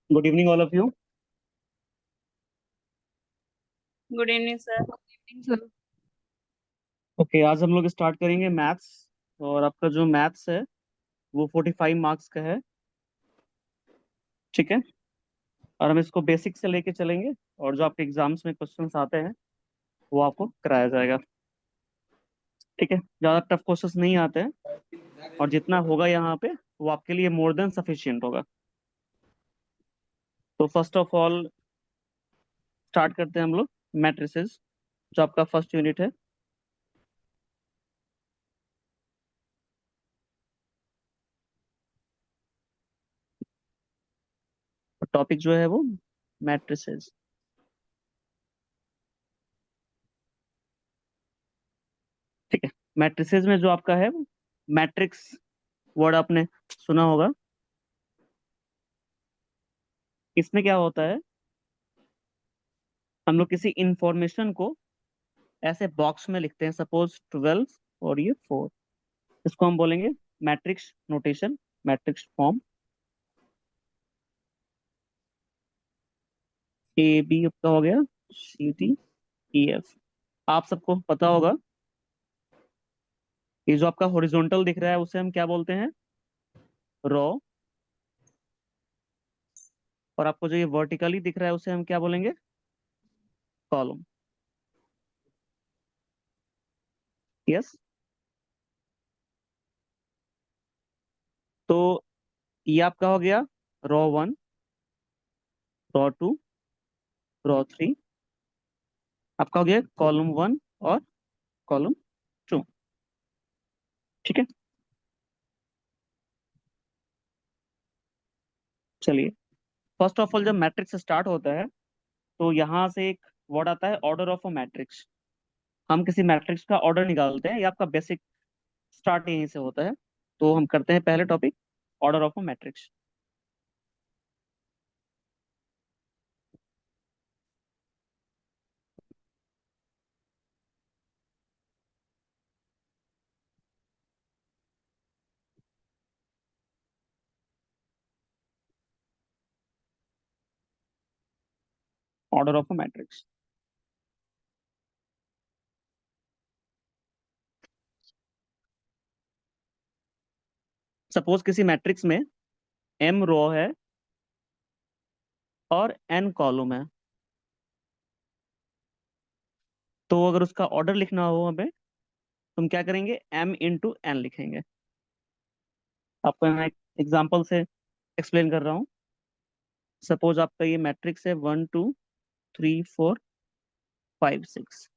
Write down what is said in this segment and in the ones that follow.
Good evening all of you. Good evening sir. Sir. Okay, आज हम लोग start करेंगे मैथ्स। और आपका जो मैथ्स है वो 45 मार्क्स का है। ठीक है। और हम इसको बेसिक से लेके चलेंगे, और जो आपके एग्जाम्स में क्वेश्चंस आते हैं वो आपको कराया जाएगा। ठीक है, ज़्यादा टफ क्वेश्चंस नहीं आते हैं, और जितना होगा यहाँ पे वो आपके लिए मोर देन सफिशियंट होगा। तो फर्स्ट ऑफ ऑल स्टार्ट करते हैं हम लोग मैट्रिसेस, जो आपका फर्स्ट यूनिट है। टॉपिक जो है वो मैट्रिसेस। ठीक है। मैट्रिसेस में जो आपका है मैट्रिक्स वर्ड आपने सुना होगा। इसमें क्या होता है, हम लोग किसी इंफॉर्मेशन को ऐसे बॉक्स में लिखते हैं, सपोज 12 और ये 4। इसको हम बोलेंगे matrix notation, matrix form. A B आपका हो गया, सी डी ई एफ। आप सबको पता होगा, ये जो आपका हॉरिजॉन्टल दिख रहा है उसे हम क्या बोलते हैं, रो। और आपको जो ये वर्टिकली दिख रहा है उसे हम क्या बोलेंगे, कॉलम। यस। तो ये आपका हो गया रो 1, रो 2, रो 3। आपका हो गया कॉलम 1 और कॉलम 2। ठीक है। चलिए, फर्स्ट ऑफ ऑल जब मैट्रिक्स स्टार्ट होता है तो यहाँ से एक वर्ड आता है ऑर्डर ऑफ अ मैट्रिक्स। हम किसी मैट्रिक्स का ऑर्डर निकालते हैं, ये आपका बेसिक स्टार्ट यहीं से होता है। तो हम करते हैं पहले topic, order of a matrix. Order of a matrix. Suppose किसी मैट्रिक्स में m रो है और n कॉलम है, तो अगर उसका ऑर्डर लिखना हो हमें तो हम क्या करेंगे, m × n लिखेंगे। आपको यहाँ एक एग्जाम्पल से एक्सप्लेन कर रहा हूँ। सपोज आपका ये मैट्रिक्स है 1 2 3 4 5 6।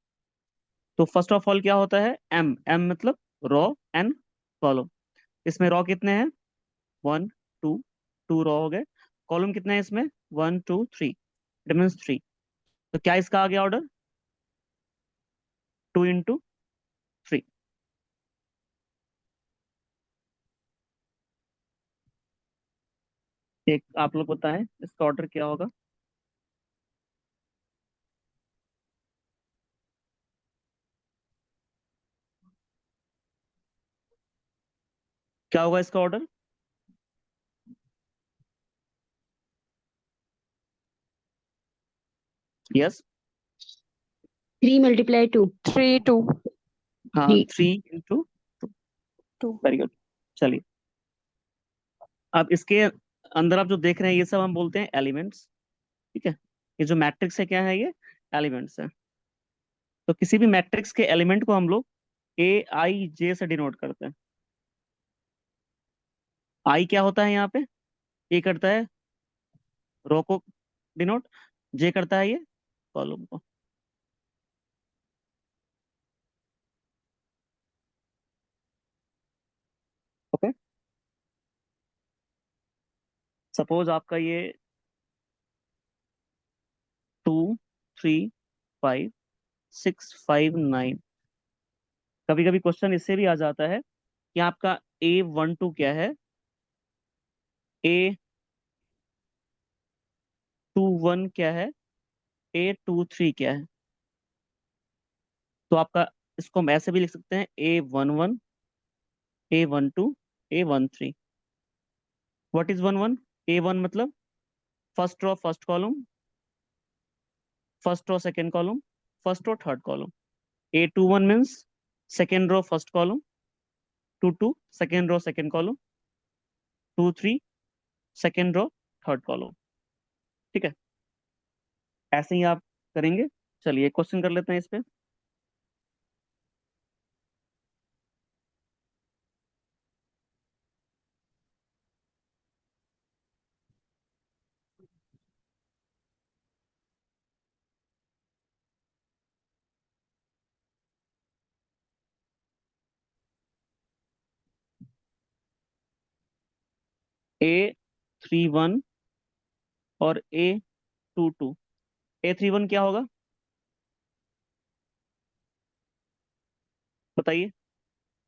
तो फर्स्ट ऑफ ऑल क्या होता है, m मतलब रो, n कॉलम। इसमें रो कितने हैं, 1 2, 2 रो हो गए। कॉलम कितने हैं इसमें, 1 2 3, इट मीन्स 3। तो क्या इसका आ गया ऑर्डर, 2 × 3। एक आप लोग बताएं इसका ऑर्डर क्या होगा। क्या होगा इसका ऑर्डर, यस। 3 × 2 3 2 हाँ, 3 3 × 2। 2। Very good. चलिए, अब इसके अंदर आप जो देख रहे हैं ये सब हम बोलते हैं एलिमेंट्स। ठीक है। ये जो मैट्रिक्स है क्या है, ये एलिमेंट्स है। तो किसी भी मैट्रिक्स के एलिमेंट को हम लोग A I J से डिनोट करते हैं। आई क्या होता है यहाँ पे, ए करता है रो को डिनोट, जे करता है ये कॉलम को। ओके। सपोज आपका ये 2 3 5 6 5 9। कभी कभी क्वेश्चन इससे भी आ जाता है कि आपका A12 क्या है, A21 क्या है, A23 क्या है। तो आपका इसको हम ऐसे भी लिख सकते हैं, A11, A12, A13। What is 11, A1 मतलब first row first column, first row second column, first row third column. A21 means second row first column, 22 second row second column, 23 second row third column. ठीक है, ऐसे ही आप करेंगे। चलिए question कर लेते हैं इस पे। A31 और A22। A31 क्या होगा बताइए,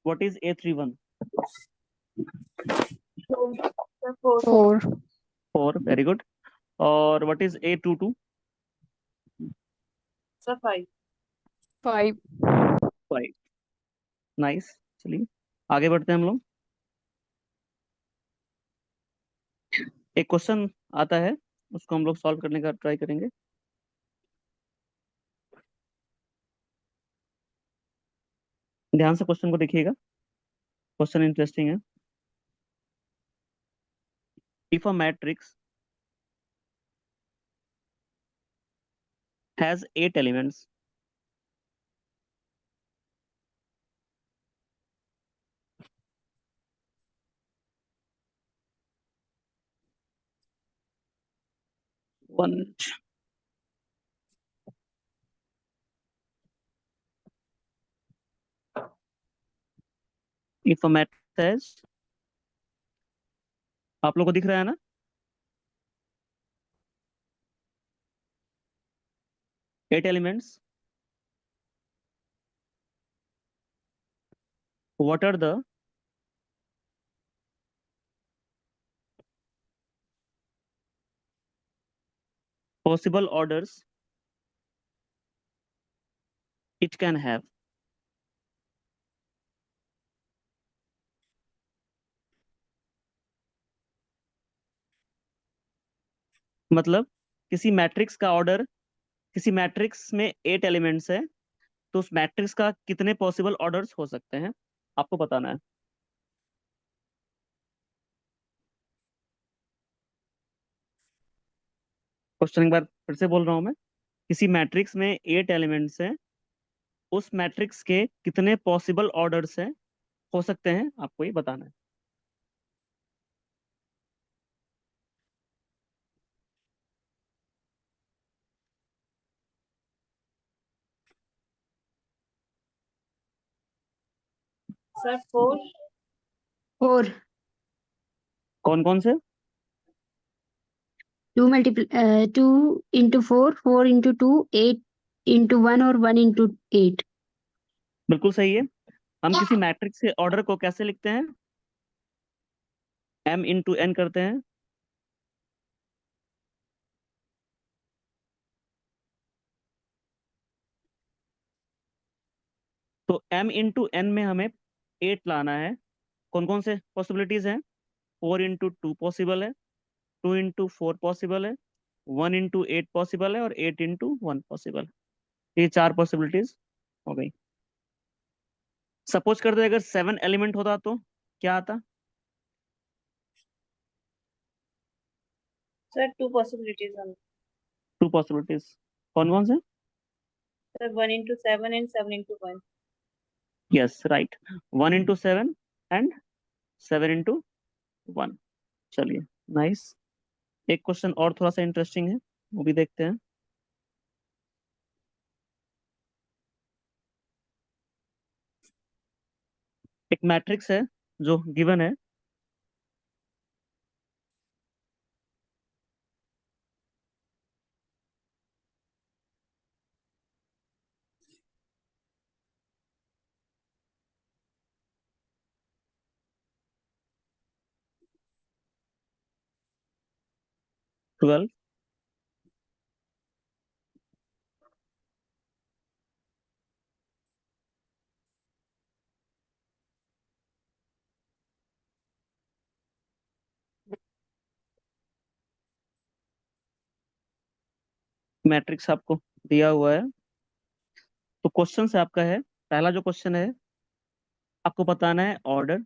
what is A31? Sir, four. 4. 4, very good. और what is A22? Sir, five. 5. 5, nice. चलिए आगे बढ़ते हैं हम लोग। एक क्वेश्चन आता है, उसको हम लोग सॉल्व करने का ट्राई करेंगे। ध्यान से क्वेश्चन को देखिएगा, क्वेश्चन इंटरेस्टिंग है। If a matrix has 8 elements, one, if a matrix has, आप लोग को दिख रहा है ना? 8 elements, what are the possible orders it can have? मतलब किसी मैट्रिक्स का ऑर्डर, किसी मैट्रिक्स में 8 एलिमेंट्स है, तो उस मैट्रिक्स का कितने पॉसिबल ऑर्डर्स हो सकते हैं, आपको बताना है। क्वेश्चन एक बार फिर से बोल रहा हूं मैं। किसी मैट्रिक्स में 8 एलिमेंट्स हैं, उस मैट्रिक्स के कितने पॉसिबल ऑर्डर्स हैं, हो सकते हैं, आपको ये बताना है। Sir, four. 4. कौन कौन से? 2 into 4, 4 into 2, 8 into 1 और 1 into 8. बिल्कुल सही है। हम किसी मैट्रिक्स के ऑर्डर को कैसे लिखते हैं? M into n करते हैं। तो M into n में हमें 8 लाना है। कौन कौन से पॉसिबिलिटीज हैं? 4 into 2 पॉसिबल है, 2 into 4 पॉसिबल है, 1 into 8 पॉसिबल है और 8 into 1 पॉसिबल है। ये 4 पॉसिबिलिटीज हो गई। सपोज करते अगर 7 एलिमेंट होता तो क्या आता? Sir, two possibilities only. 2 possibilities, कौन कौन से? Sir, 1 into 7 and 7 into 1. Yes right, 1 into 7 and 7 into 1। चलिए नाइस। एक क्वेश्चन और थोड़ा सा इंटरेस्टिंग है, वो भी देखते हैं। एक मैट्रिक्स है जो गिवन है, ट्वेल्व, मैट्रिक्स आपको दिया हुआ है। तो क्वेश्चन से आपका है, पहला जो क्वेश्चन है आपको बताना है ऑर्डर।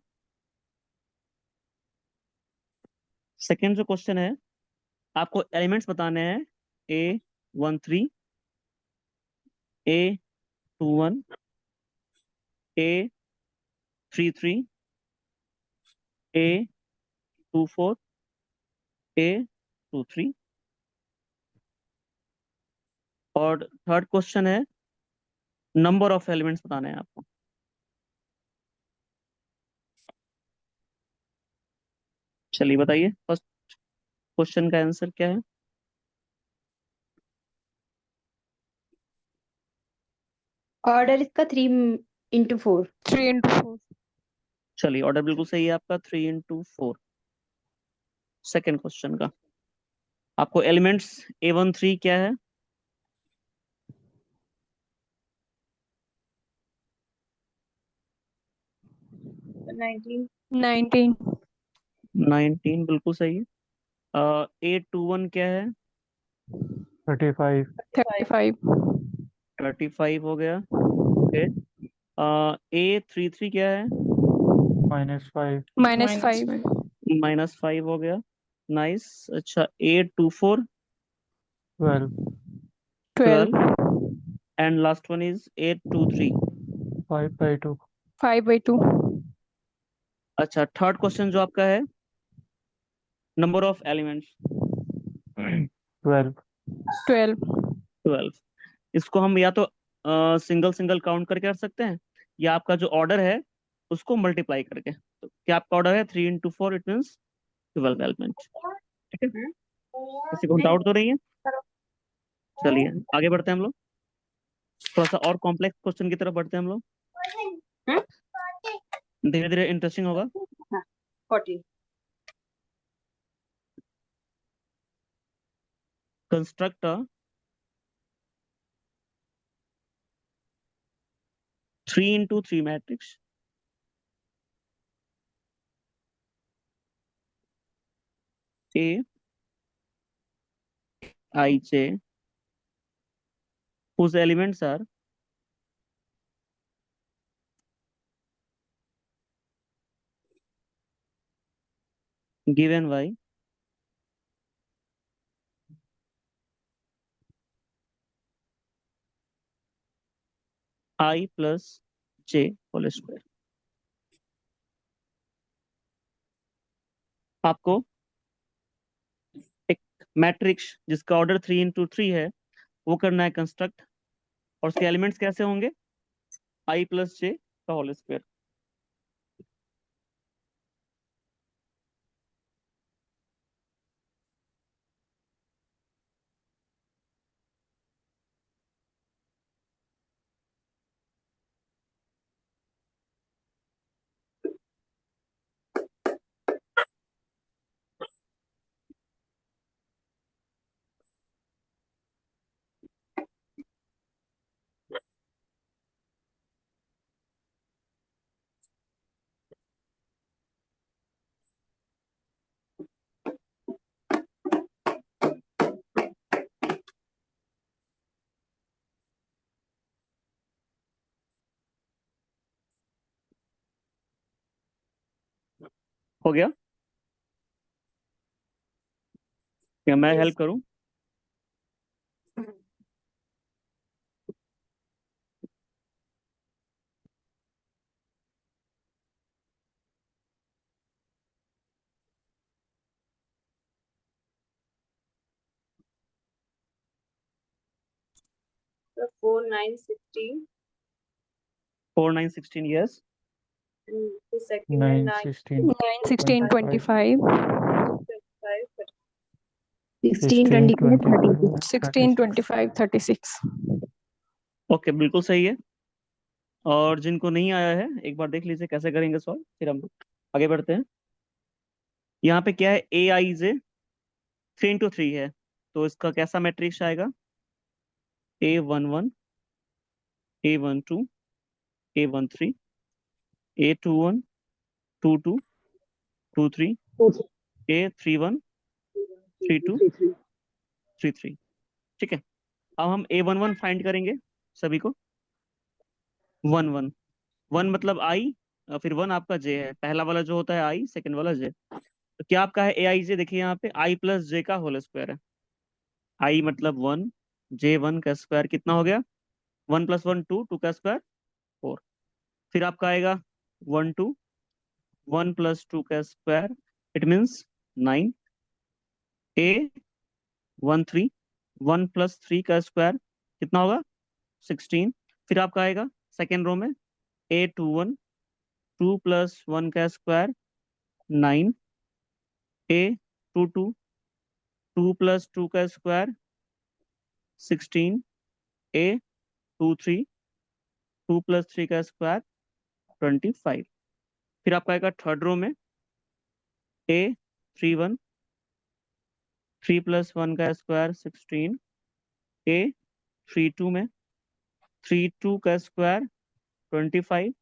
सेकंड जो क्वेश्चन है आपको एलिमेंट्स बताने हैं A13, A21, A33, A24, A23। और थर्ड क्वेश्चन है नंबर ऑफ एलिमेंट्स बताने हैं आपको। चलिए बताइए फर्स्ट क्वेश्चन का आंसर क्या है। ऑर्डर इसका 3 into 4। 3 into 4। चलिए ऑर्डर बिल्कुल सही है आपका, 3 into 4। सेकंड क्वेश्चन का आपको एलिमेंट्स A13 क्या है। 19, 19। 19 बिल्कुल सही है। A21 क्या है। 35 35। 35 हो गया। ओके। A33 क्या है। -5 -5। -5 हो गया। नाइस। अच्छा A24 12 12 12। And last one is A23। 5/2 5/2। अच्छा थर्ड क्वेश्चन जो आपका है नंबर ऑफ एलिमेंट्स 12 12। 12। इसको हम या तो सिंगल सिंगल काउंट करके कर सकते हैं, या आपका जो ऑर्डर है उसको मल्टीप्लाई करके। तो क्या आपका ऑर्डर है 3 into 4, इट मीन्स 12 एलिमेंट। ठीक है, किसी को डाउट तो नहीं है। चलिए आगे बढ़ते हैं हम लोग, थोड़ा सा और कॉम्प्लेक्स क्वेश्चन की तरफ बढ़ते हैं हम लोग। धीरे धीरे इंटरेस्टिंग होगा। 14, construct 3 into 3 matrix A I J whose elements are given by I plus J whole square। आपको एक मैट्रिक्स जिसका ऑर्डर 3 into 3 है वो करना है कंस्ट्रक्ट, और उसके एलिमेंट्स कैसे होंगे, I plus J का होल स्क्वायर। हो गया, क्या मैं हेल्प करूं। so 4, 9, 16, 4 9 16 yes. and the second 9 one 9, 16 9, 16, 25 25. 25, 16, 16 25, 36। 25 16, 36 25, 36। Okay बिल्कुल सही है। और जिनको नहीं आया है एक बार देख लीजिए कैसे करेंगे सॉल्व, फिर हम आगे बढ़ते हैं। यहाँ पे क्या है, A I J 3 into 3 है, तो इसका कैसा मैट्रिक्स आएगा, A11, A12, A13, A21, 22, 23, A31, 32, 33। ठीक है, अब हम A11 फाइंड करेंगे सभी को। 1 1 1 मतलब आई, फिर 1 आपका जे है, पहला वाला जो होता है आई, सेकंड वाला जे। तो क्या आपका है ए आई जे, देखिए यहाँ पे आई प्लस जे का होल स्क्वायर है। आई मतलब 1, जे 1 का स्क्वायर कितना हो गया, 1 + 1 2, 2 का स्क्वायर 4। फिर आपका आएगा 1 2, 1 + 2 का स्क्वायर, इट मीन्स 9। ए 1 3, 1 + 3 का स्क्वायर कितना होगा, 16। फिर आपका आएगा सेकेंड रो में A21, 2 + 1 का स्क्वायर 9। A22, 2 + 2 का स्क्वायर 16। A23, 2 + 3 का स्क्वायर 25। फिर आपका आएगा थर्ड रो में A31, 3 + 1 का स्क्वायर 16। A32 में 32 का स्क्वायर 25।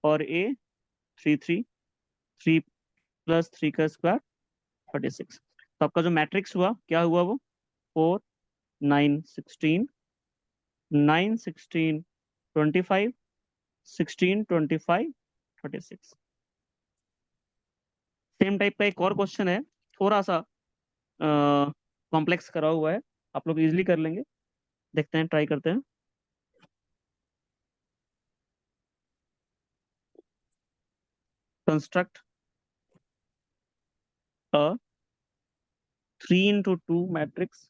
और A33, 3 + 3 का स्क्वायर 36। तो आपका जो मैट्रिक्स हुआ क्या हुआ, वो 4 9 16, 9 16 25, 16 25 36। सेम टाइप का एक और क्वेश्चन है, थोड़ा सा कॉम्प्लेक्स करा हुआ है, आप लोग इजीली कर लेंगे। देखते हैं, ट्राई करते हैं। Construct a 3 × 2 matrix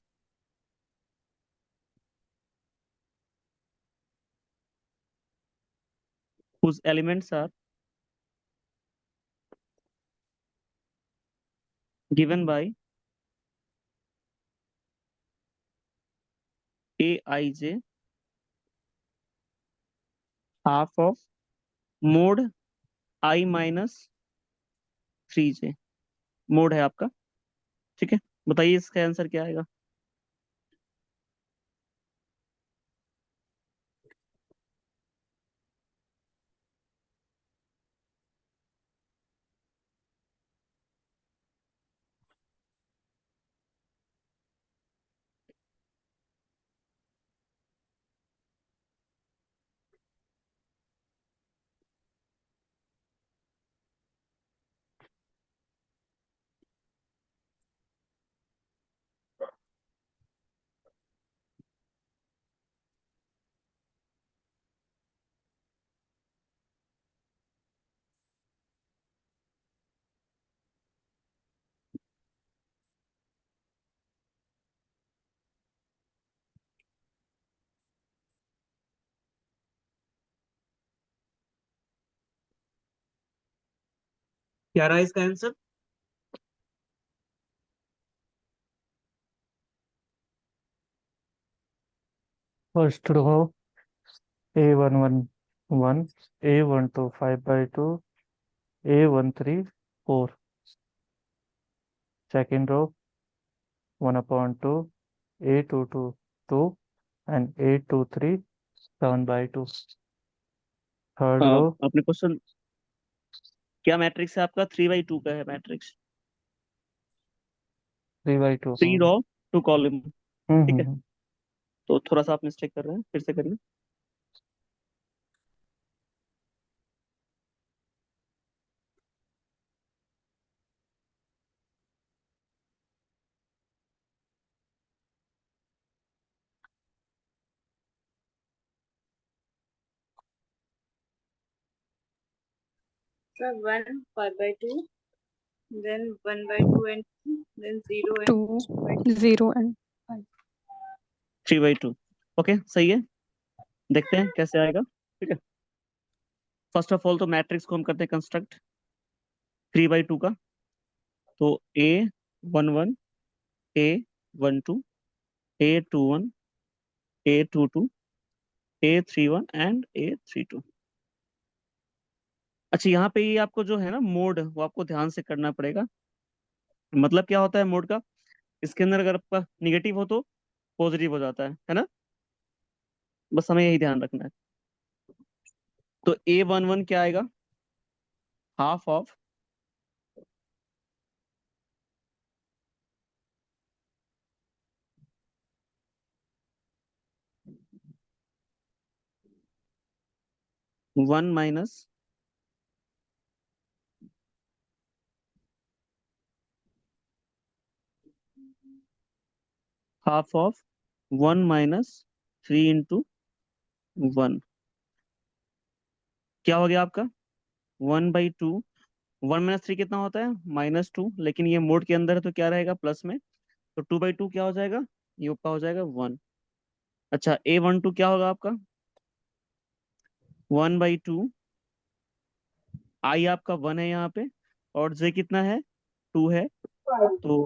whose elements are given by Aij half of mod I - 3j। Mode है आपका, ठीक है। बताइए इसका आंसर क्या आएगा। क्या रहा इसका answer. First row A11 A12 5/2 A13 4. Second row 1/2 A22 2 and A23 7/2. Third row आपने क्वेश्चन क्या मैट्रिक्स है आपका, 3/2 का है मैट्रिक्स, 3/2. 3 रो 2 कॉलम, ठीक है। हम्म। तो थोड़ा सा आप मिस्टेक कर रहे हैं, फिर से करिए। So 1 5/2, then 1/2 and 2, then 0 and 2 2/2. 0 and 5. 3/2, okay सही है। देखते हैं कैसे आएगा, ठीक है। फर्स्ट ऑफ ऑल तो मैट्रिक्स को हम करते हैं कंस्ट्रक्ट 3/2 का। तो A11, A12, A21, A22, A31 and A32। अच्छा, यहाँ पे ये आपको जो है ना मोड, वो आपको ध्यान से करना पड़ेगा। मतलब क्या होता है मोड का, इसके अंदर अगर आपका निगेटिव हो तो पॉजिटिव हो जाता है ना। बस हमें यही ध्यान रखना है। तो A11 क्या आएगा, half of 1 minus half of 1 minus 3 into 1। क्या हो गया आपका? 1/2। 1 - 3 कितना होता है? -2। लेकिन ये मोड के अंदर है तो क्या रहेगा? प्लस में। तो 2/2 क्या हो जाएगा? ये आपका हो जाएगा 1। अच्छा, A12 क्या होगा आपका? 1/2। आई आपका 1 है यहाँ पे, और जे कितना है? 2 है। तो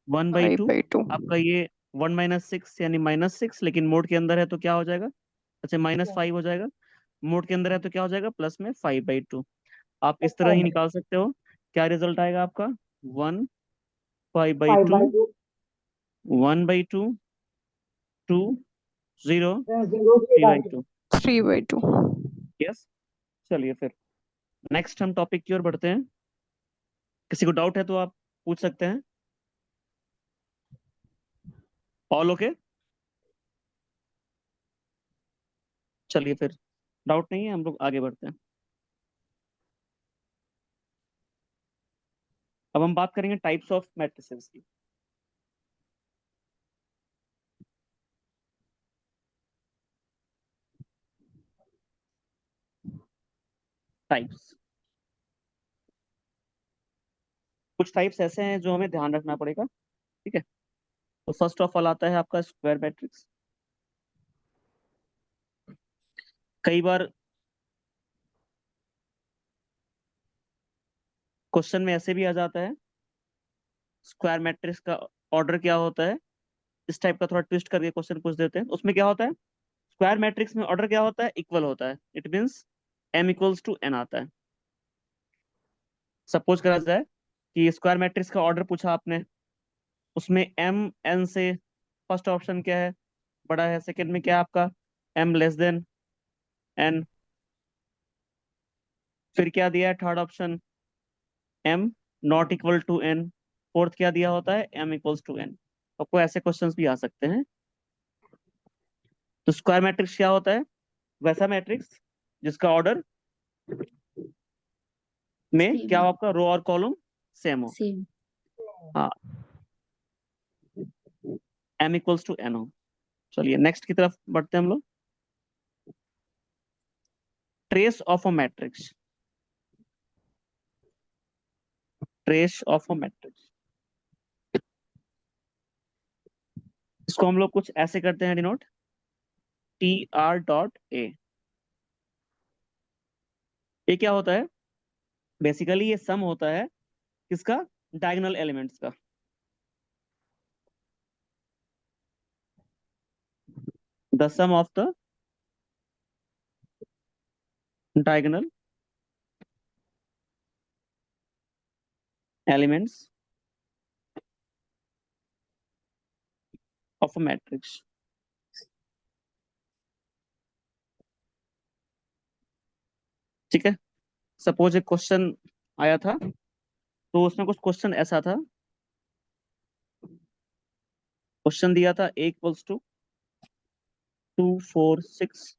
1/2 5/2. आपका ये 1 - 6 यानी -6, लेकिन मोड के अंदर है तो क्या हो जाएगा? अच्छा, -5 हो जाएगा। मोड के अंदर है तो क्या हो जाएगा? प्लस में 5/2। आप इस तरह ही निकाल सकते हो। क्या रिजल्ट आएगा आपका? 1 5/2, 1/2, 2, 0, 3/2। 3/2. यस। चलिए फिर नेक्स्ट हम टॉपिक की ओर बढ़ते हैं। किसी को डाउट है तो आप पूछ सकते हैं। All okay? चलिए फिर, डाउट नहीं है, हम लोग आगे बढ़ते हैं। अब हम बात करेंगे टाइप्स ऑफ मैट्रिसेस की। टाइप्स, कुछ टाइप्स ऐसे हैं जो हमें ध्यान रखना पड़ेगा। ठीक है, तो फर्स्ट ऑफ ऑल आता है आपका स्क्वायर मैट्रिक्स। कई बार क्वेश्चन में ऐसे भी आ जाता है, स्क्वायर मैट्रिक्स का ऑर्डर क्या होता है? इस टाइप का थोड़ा ट्विस्ट करके क्वेश्चन पूछ देते हैं। उसमें क्या होता है? स्क्वायर मैट्रिक्स में ऑर्डर क्या होता है? इक्वल होता है। इट मीन्स m=n आता है। सपोज करा जाए कि स्क्वायर मैट्रिक्स का ऑर्डर पूछा आपने, उसमें m n से फर्स्ट ऑप्शन क्या है? बड़ा है। सेकंड में क्या है आपका? m n। फिर क्या दिया है third option? m ≠ n। Fourth क्या दिया होता है? m=n। आपको ऐसे क्वेश्चंस भी आ सकते हैं। तो स्क्वायर मैट्रिक्स क्या होता है? वैसा मैट्रिक्स जिसका ऑर्डर में क्या हो? सेम आपका रो और कॉलम सेम हो। सेम हाँ, m=n हो। चलिए नेक्स्ट की तरफ बढ़ते हैं हम लोग। Trace of a matrix. Trace of a matrix, इसको हम लोग कुछ ऐसे करते हैं डिनोट, TR.A। ये क्या होता है? बेसिकली ये सम होता है किसका? डायगोनल एलिमेंट्स का। The sum of the diagonal elements of a matrix. ठीक है, सपोज एक क्वेश्चन आया था, तो उसमें कुछ क्वेश्चन ऐसा था। क्वेश्चन दिया था A = 2 4 6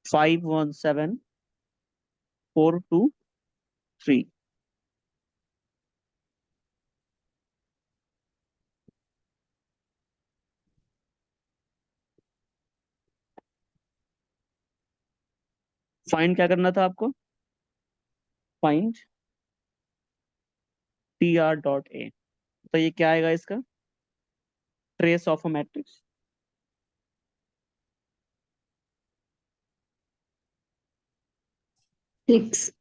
5 1 7 4 2 3। फाइंड क्या करना था आपको? Find TR.A। तो ये क्या आएगा इसका? Trace of a matrix. 6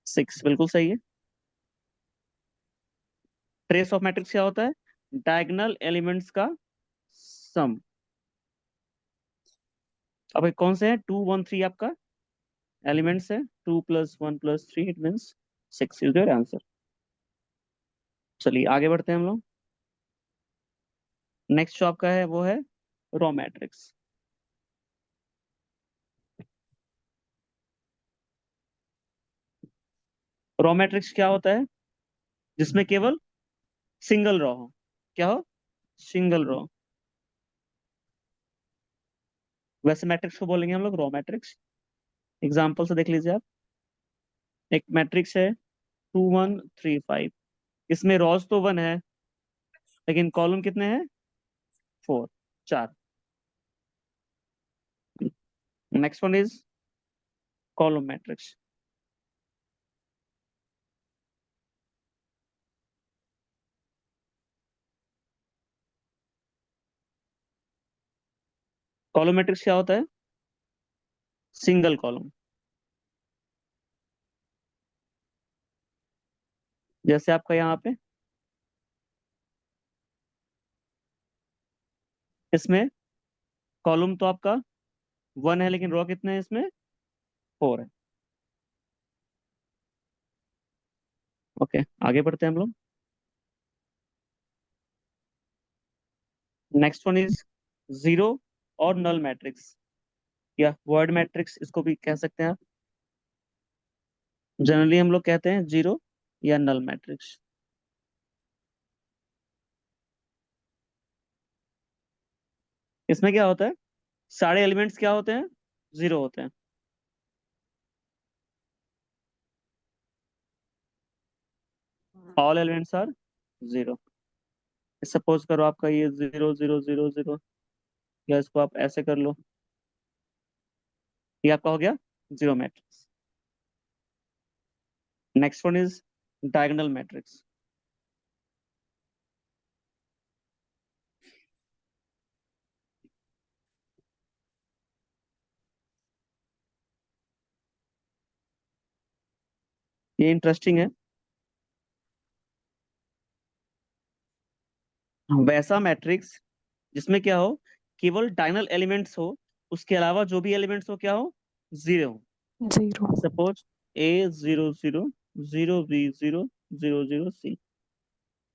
6 बिल्कुल सही है। ट्रेस ऑफ मैट्रिक्स क्या होता है? डायगोनल एलिमेंट्स का सम। अब ये कौन से हैं? 2 1 3 आपका एलिमेंट्स है। 2 + 1 + 3 it means 6 is your answer. चलिए आगे बढ़ते हैं हम लोग। नेक्स्ट जो आपका है वो है रॉ मैट्रिक्स। रॉ मैट्रिक्स क्या होता है? जिसमें केवल सिंगल रॉ हो। क्या हो? Single raw. वैसे मैट्रिक्स को बोलेंगे हम लोग रो मैट्रिक्स। एग्जाम्पल से देख लीजिए आप। एक मैट्रिक्स है 2 1 3 5। इसमें रोज तो 1 है, लेकिन कॉलम कितने हैं? 4, 4। Next one is column matrix. Column matrix क्या होता है? Single column. जैसे आपका यहाँ पे इसमें कॉलम तो आपका 1 है, लेकिन रो कितने हैं इसमें? 4 है। ओके, आगे बढ़ते हैं हम लोग। नेक्स्ट वन इज जीरो और नल मैट्रिक्स, या वर्ड मैट्रिक्स इसको भी कह सकते हैं आप। जनरली हम लोग कहते हैं जीरो या नल मैट्रिक्स। इसमें क्या होता है? सारे एलिमेंट्स क्या होते हैं? जीरो होते हैं। All elements are zero. Suppose करो आपका ये 0 0 0 0, या इसको आप ऐसे कर लो, ये आपका हो गया zero matrix. Next one is diagonal matrix. ये इंटरेस्टिंग है। वैसा मैट्रिक्स जिसमें क्या हो, केवल डायगोनल एलिमेंट्स हो, उसके अलावा जो भी एलिमेंट्स हो क्या हो? जीरो हो। 0. Suppose A 0 0, 0 B 0, 0 0 C।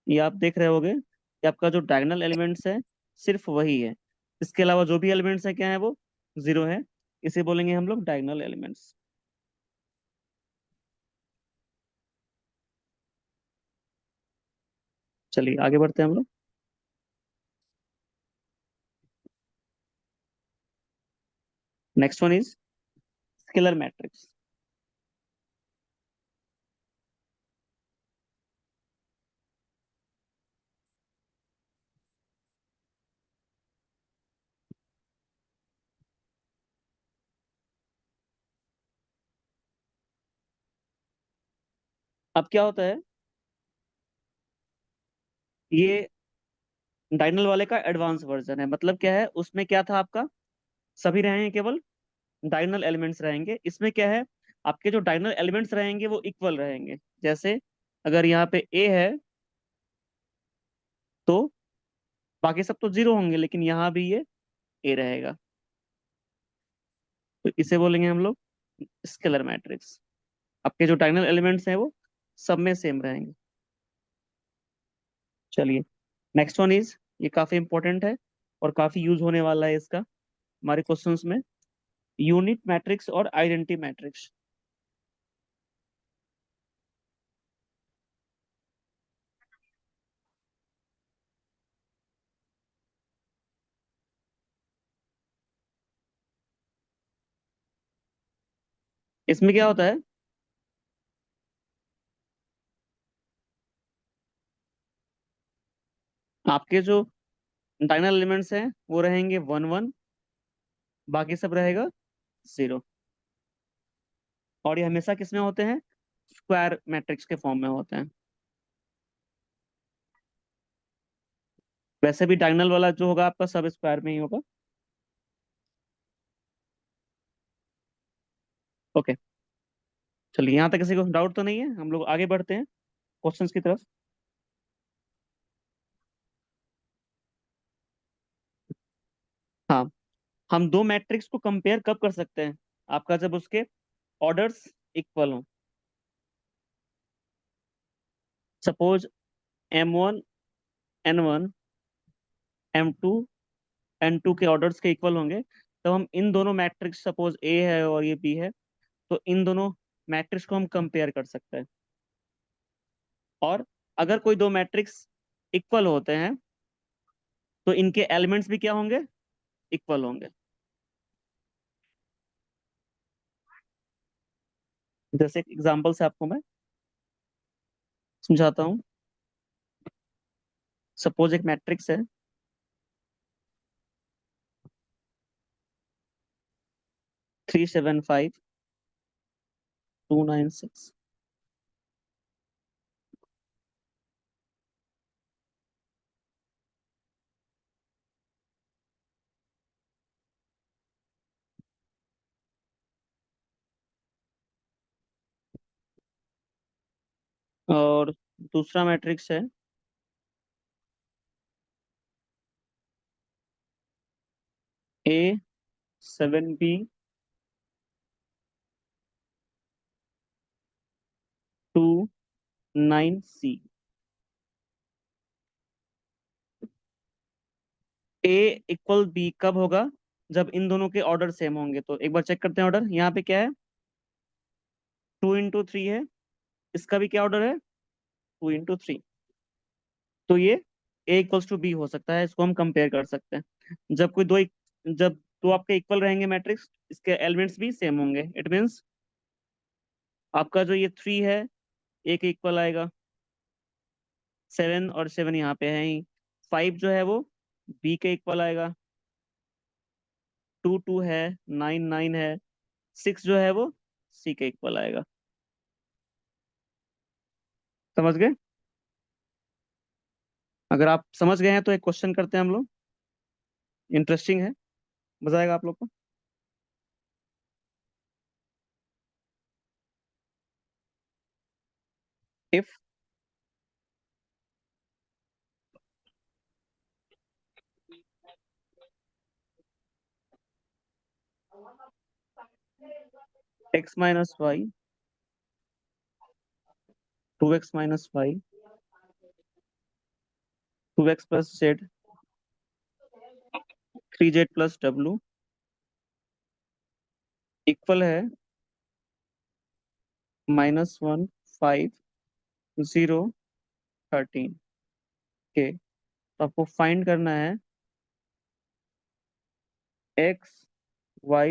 ये आप देख रहे होगे कि आपका जो डायगोनल एलिमेंट्स है सिर्फ वही है, इसके अलावा जो भी एलिमेंट्स है क्या है? वो जीरो है। इसे बोलेंगे हम लोग डायगोनल एलिमेंट्स। चलिए आगे बढ़ते हैं हम लोग। Next one is scalar matrix. अब क्या होता है, ये डायगोनल वाले का एडवांस वर्जन है। मतलब क्या है, उसमें क्या था आपका, सभी रहेंगे केवल डायगोनल एलिमेंट्स रहेंगे। इसमें क्या है, आपके जो डायगोनल एलिमेंट्स रहेंगे वो इक्वल रहेंगे। जैसे अगर यहाँ पे ए है तो बाकी सब तो जीरो होंगे, लेकिन यहाँ भी ये ए रहेगा। तो इसे बोलेंगे हम लोग स्केलर मैट्रिक्स। आपके जो डायगोनल एलिमेंट्स हैं वो सब में सेम रहेंगे। चलिए नेक्स्ट वन इज, ये काफी इंपॉर्टेंट है और काफी यूज होने वाला है इसका हमारे क्वेश्चंस में, यूनिट मैट्रिक्स और आइडेंटिटी मैट्रिक्स। इसमें क्या होता है, आपके जो डायगोनल एलिमेंट्स हैं वो रहेंगे 1 1, बाकी सब रहेगा 0। और ये हमेशा किस में होते हैं? स्क्वायर मैट्रिक्स के फॉर्म में होते हैं। वैसे भी डायगोनल वाला जो होगा आपका सब स्क्वायर में ही होगा। ओके, चलिए यहाँ तक किसी को डाउट तो नहीं है, हम लोग आगे बढ़ते हैं क्वेश्चंस की तरफ। हाँ, हम दो मैट्रिक्स को कंपेयर कब कर सकते हैं? आपका जब उसके ऑर्डर्स इक्वल हो। Suppose M1 N1 M2 N2 के ऑर्डर्स के इक्वल होंगे, तब हम इन दोनों मैट्रिक्स, सपोज ए है और ये बी है, तो इन दोनों मैट्रिक्स को हम कंपेयर कर सकते हैं। और अगर कोई दो मैट्रिक्स इक्वल होते हैं तो इनके एलिमेंट्स भी क्या होंगे? इक्वल होंगे। जैसे एक एग्जांपल से आपको मैं समझाता हूँ। सपोज एक मैट्रिक्स है, three seven five two nine six. और दूसरा मैट्रिक्स है A seven B two nine C. A equal B कब होगा? जब इन दोनों के ऑर्डर सेम होंगे। तो एक बार चेक करते हैं ऑर्डर। यहाँ पे क्या है? 2 × 3 है। इसका भी क्या ऑर्डर है? 2 × 3। तो ये ए इक्वल्स टू बी हो सकता है, इसको हम कंपेयर कर सकते हैं। जब दो आपके इक्वल रहेंगे मैट्रिक्स, इसके एलिमेंट्स भी सेम होंगे। इट मीन्स आपका जो ये 3 है ए के इक्वल आएगा, 7 और 7 यहाँ पे है ही। 5 जो है वो बी के इक्वल आएगा, 2 2 है, 9 9 है। 6 जो है वो सी के इक्वल आएगा। समझ गए? अगर आप समझ गए हैं तो एक क्वेश्चन करते हैं हम लोग। इंटरेस्टिंग है, मजा आएगा आप लोग को। If x minus y, 2x minus y, 2x plus z, 3z plus W equal है -1 5 0 13 के। तो आपको फाइंड करना है x y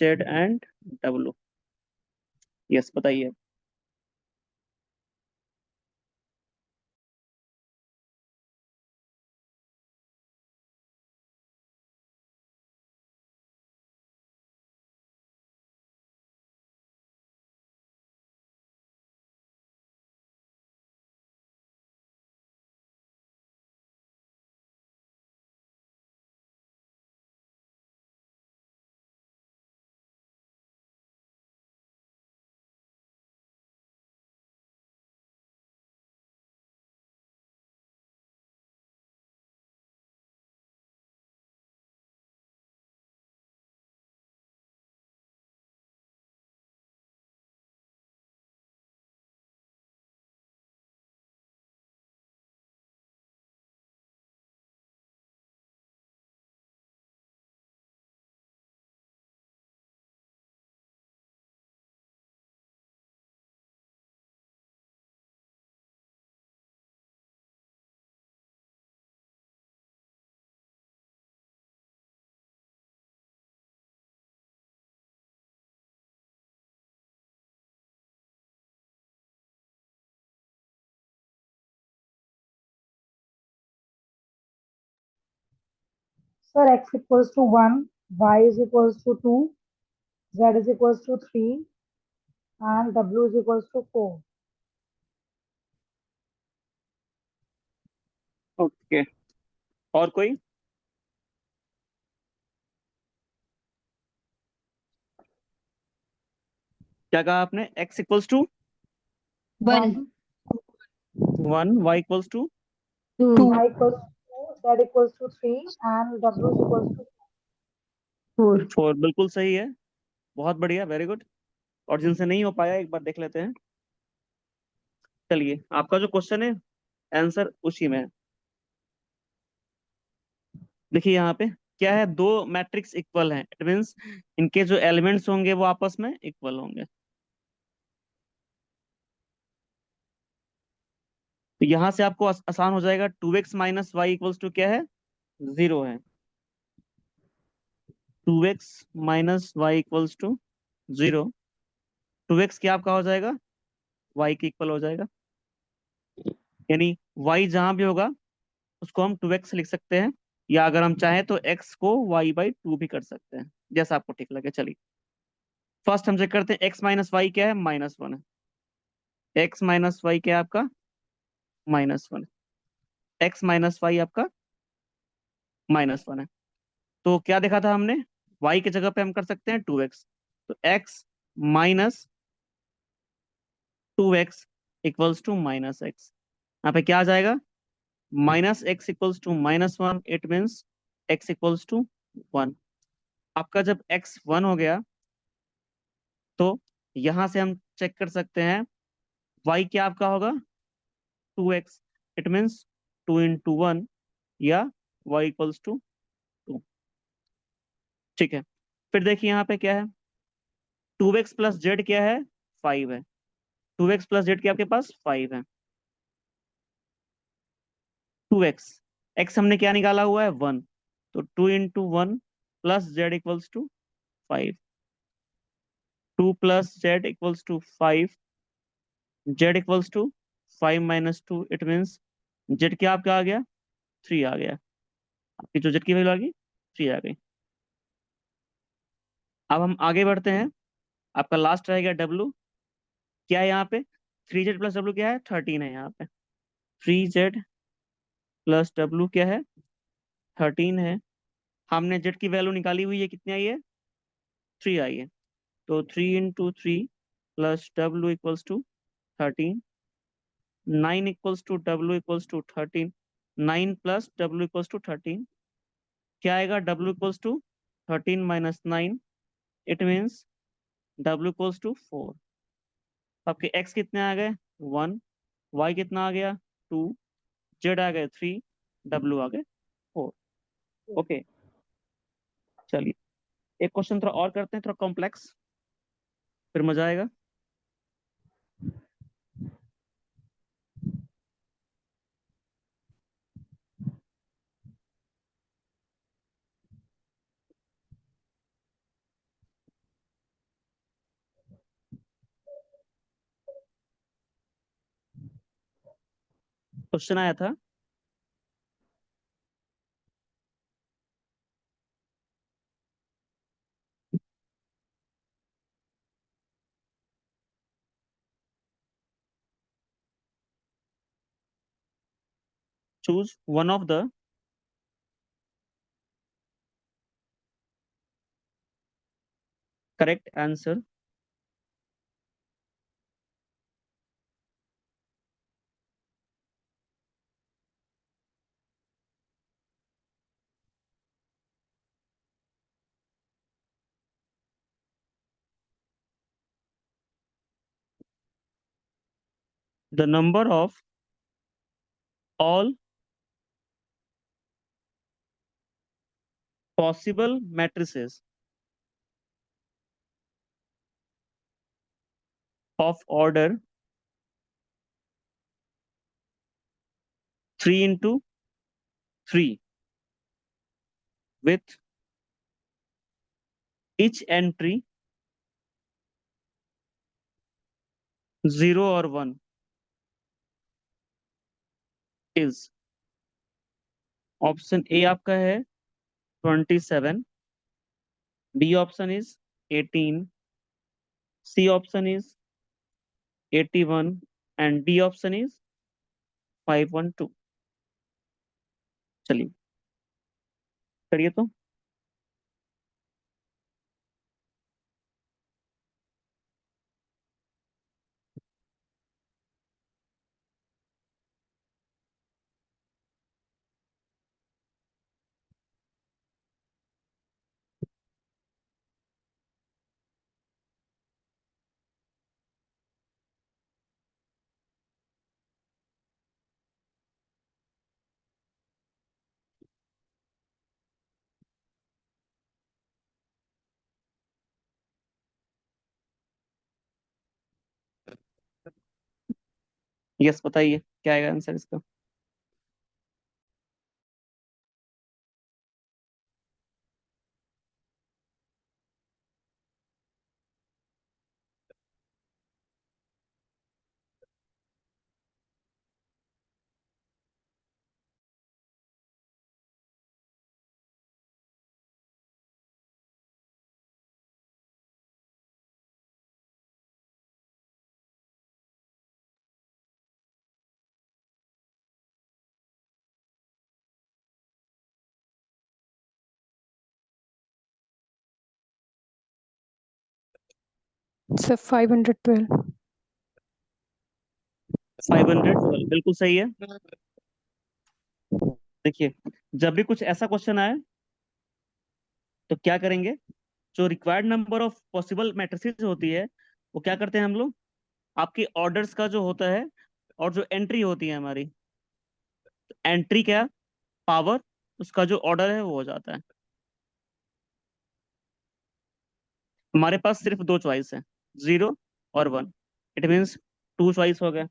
z and W. Yes, बताइए। Sir, x equals to 1, y is equals to 2, z is equals to 3, and w is equals to 4. Okay, और कोई? क्या कहा आपने? x equals to 1 one, y equals to 2 Y equals to 2, z equals to 3, and w is equals to 4 4। बिल्कुल सही है, बहुत बढ़िया, वेरी गुड। और जिनसे नहीं हो पाया एक बार देख लेते हैं। चलिए, आपका जो क्वेश्चन है आंसर उसी में है। देखिए यहाँ पे क्या है, दो मैट्रिक्स इक्वल हैं। इट मीन्स इनके जो एलिमेंट्स होंगे वो आपस में इक्वल होंगे। तो यहाँ से आपको आसान हो जाएगा। 2x minus y equals to क्या है? 0 है। 2x minus y equals to 0। 2x क्या आपका हो जाएगा, y के इक्वल हो जाएगा। यानी y जहां भी होगा उसको हम 2x लिख सकते हैं, या अगर हम चाहें तो x को y/2 भी कर सकते हैं, जैसा आपको ठीक लगे। चलिए फर्स्ट हम चेक करते हैं, x माइनस वाई क्या है, -1 है। x माइनस वाई क्या है आपका, -1। x माइनस वाई आपका -1 है। तो क्या देखा था हमने, y की जगह पे हम कर सकते हैं 2x। तो x minus 2x equals to -x। यहाँ पे क्या आ जाएगा, -x equals to -1, it means x equals to 1। आपका जब x 1 हो गया तो यहां से हम चेक कर सकते हैं y क्या आपका होगा, 2x, इट मीन्स 2 × 1, या y इक्वल्स टू 2। ठीक है, फिर देखिए यहाँ पे क्या है, 2x प्लस जेड क्या है, 5 है। 2x प्लस जेड क्या आपके पास 5 है। 2x, x हमने क्या निकाला हुआ है 1, तो 2 × 1 plus z equals to 5। 2 plus z equals to 5, z equals to 5 minus 2, it means z क्या आपका आ गया, 3 आ गया। आपकी जो जेड की वैल्यू आ गई 3 आ गई। अब हम आगे बढ़ते हैं, आपका लास्ट रहेगा डब्लू। क्या है यहाँ पे, 3z प्लस डब्लू क्या है, 13 है यहाँ पे। 3z प्लस डब्लू क्या है, 13 है। हमने जेड की वैल्यू निकाली हुई है, कितनी आई है, 3 आई है। तो 3 × 3 प्लस डब्लू इक्वल्स टू 13। 9 इक्वल्स टू डब्लू इक्वल्स टू 13। 9 प्लस डब्लू इक्वल्स टू 13। क्या आएगा, डब्लू equals to 13 minus 9, it means डब्लू इक्वल्स टू 4। आपके एक्स कितने आ गए, 1। वाई कितना आ गया, 2। जेड आ गए 3। डब्लू आ गए 4। ओके, चलिए एक क्वेश्चन थोड़ा और करते हैं, थोड़ा कॉम्प्लेक्स, फिर मजा आएगा। क्वेश्चन आया था, choose one of the correct answer the number of all possible matrices of order 3 × 3 with each entry 0 or 1 is, option A आपका है 27, B option is 18, C option is 81 and D option is 512। चलिए करिए तो। Yes बताइए क्या आएगा answer इसका। Sir 512. 512 बिल्कुल सही है। देखिए, जब भी कुछ ऐसा क्वेश्चन आए तो क्या करेंगे, जो required number of possible matrices होती है वो क्या करते हैं हम लोग, आपकी ऑर्डर्स का जो होता है और जो एंट्री होती है हमारी, एंट्री क्या, पावर, उसका जो ऑर्डर है वो हो जाता है। हमारे पास सिर्फ दो चॉइस है, 0 और 1। इट मीन्स टू चॉइस हो गया।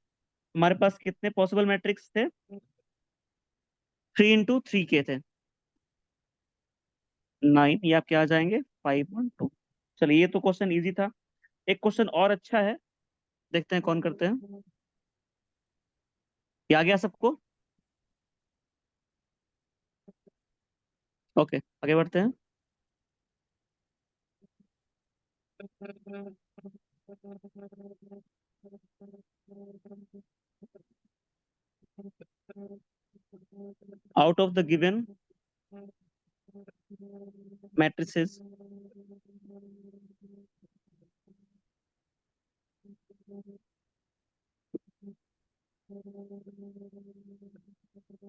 हमारे पास कितने पॉसिबल मैट्रिक्स थे, 3 × 3 के थे, 9, ये आपके आ जाएंगे 5 1 2। चलिए, ये तो क्वेश्चन इजी था। एक क्वेश्चन और अच्छा है, देखते हैं कौन करते हैं। ये आ गया सबको? ओके, आगे बढ़ते हैं। Out of the given matrices,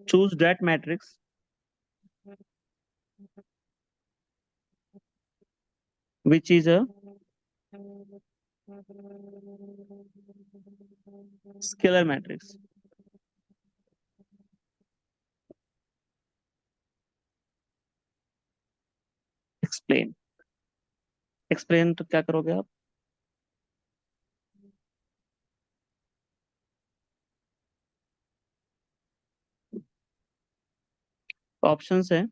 choose that matrix which is a scalar matrix. Explain. Explain तो क्या करोगे आप? ऑप्शंस है,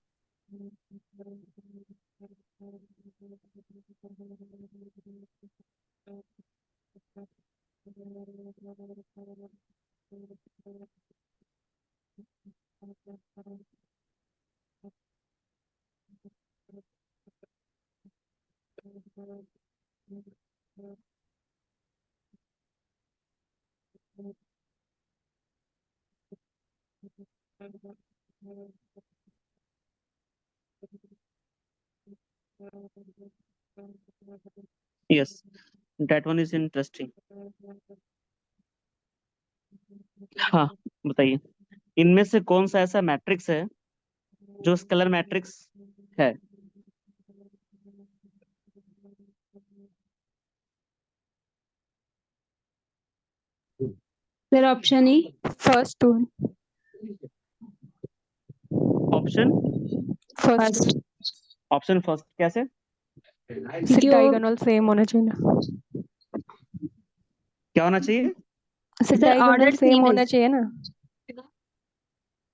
yes, that one is interesting. हाँ, बताइए, इनमें से कौन सा ऐसा मैट्रिक्स है जो स्केलर मैट्रिक्स है? Sir option E. First one. Option First. Option first कैसे? सर जो डायगोनल सेम होना चाहिए ना। क्या होना चाहिए? Sir sir diagonal order same same है। होना चाहिए ना।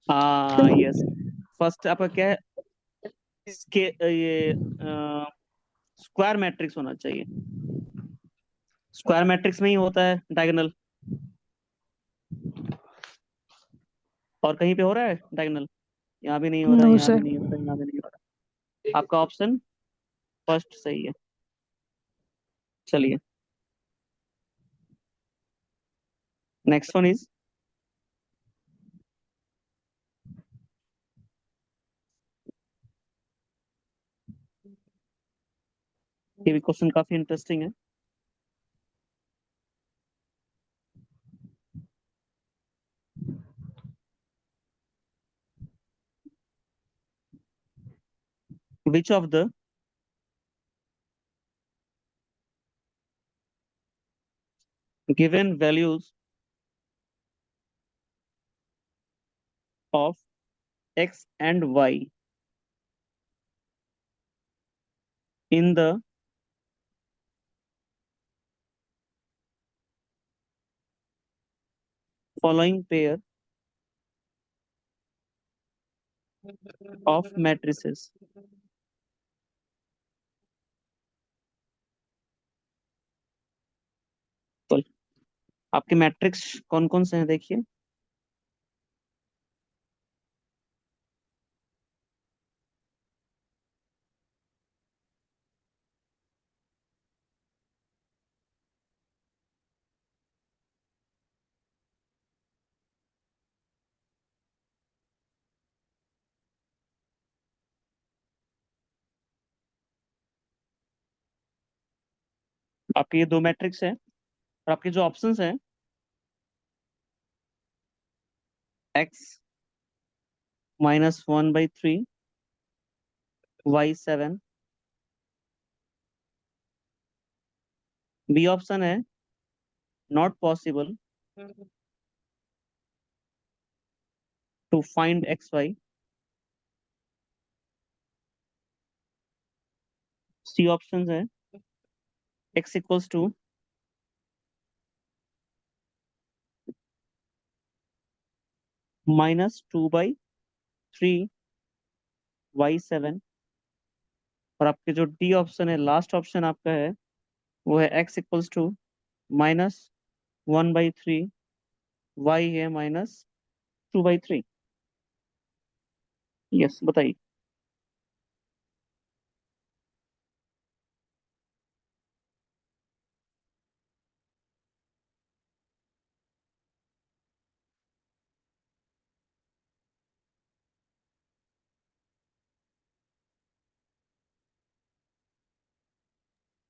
हाँ, यस। फर्स्ट आपका क्या है, इसके ये स्क्वायर मैट्रिक्स होना चाहिए। स्क्वायर मैट्रिक्स में ही होता है डायगोनल। और कहीं पे हो रहा है डायगोनल? यहाँ भी नहीं हो रहा है, नो यहाँ भी सर। नहीं हो रहा है, यहाँ भी नहीं हो रहा है। आपका ऑप्शन फर्स्ट सही है। चलिए, नेक्स्ट वन इज, ये भी क्वेश्चन काफी इंटरेस्टिंग है। Which of the given values of x and y in the following pair of matrices? तो आपके मैट्रिक्स कौन कौन से हैं देखिए। आपके ये दो मैट्रिक्स हैं और आपके जो ऑप्शंस हैं x -1/3 y7, बी ऑप्शन है not possible to find xy, C option है x इक्वल्स टू -2/3 y7, और आपके जो डी ऑप्शन है, लास्ट ऑप्शन आपका है, वो है x इक्वल्स टू -1/3 y है -2/3। यस, बताइए।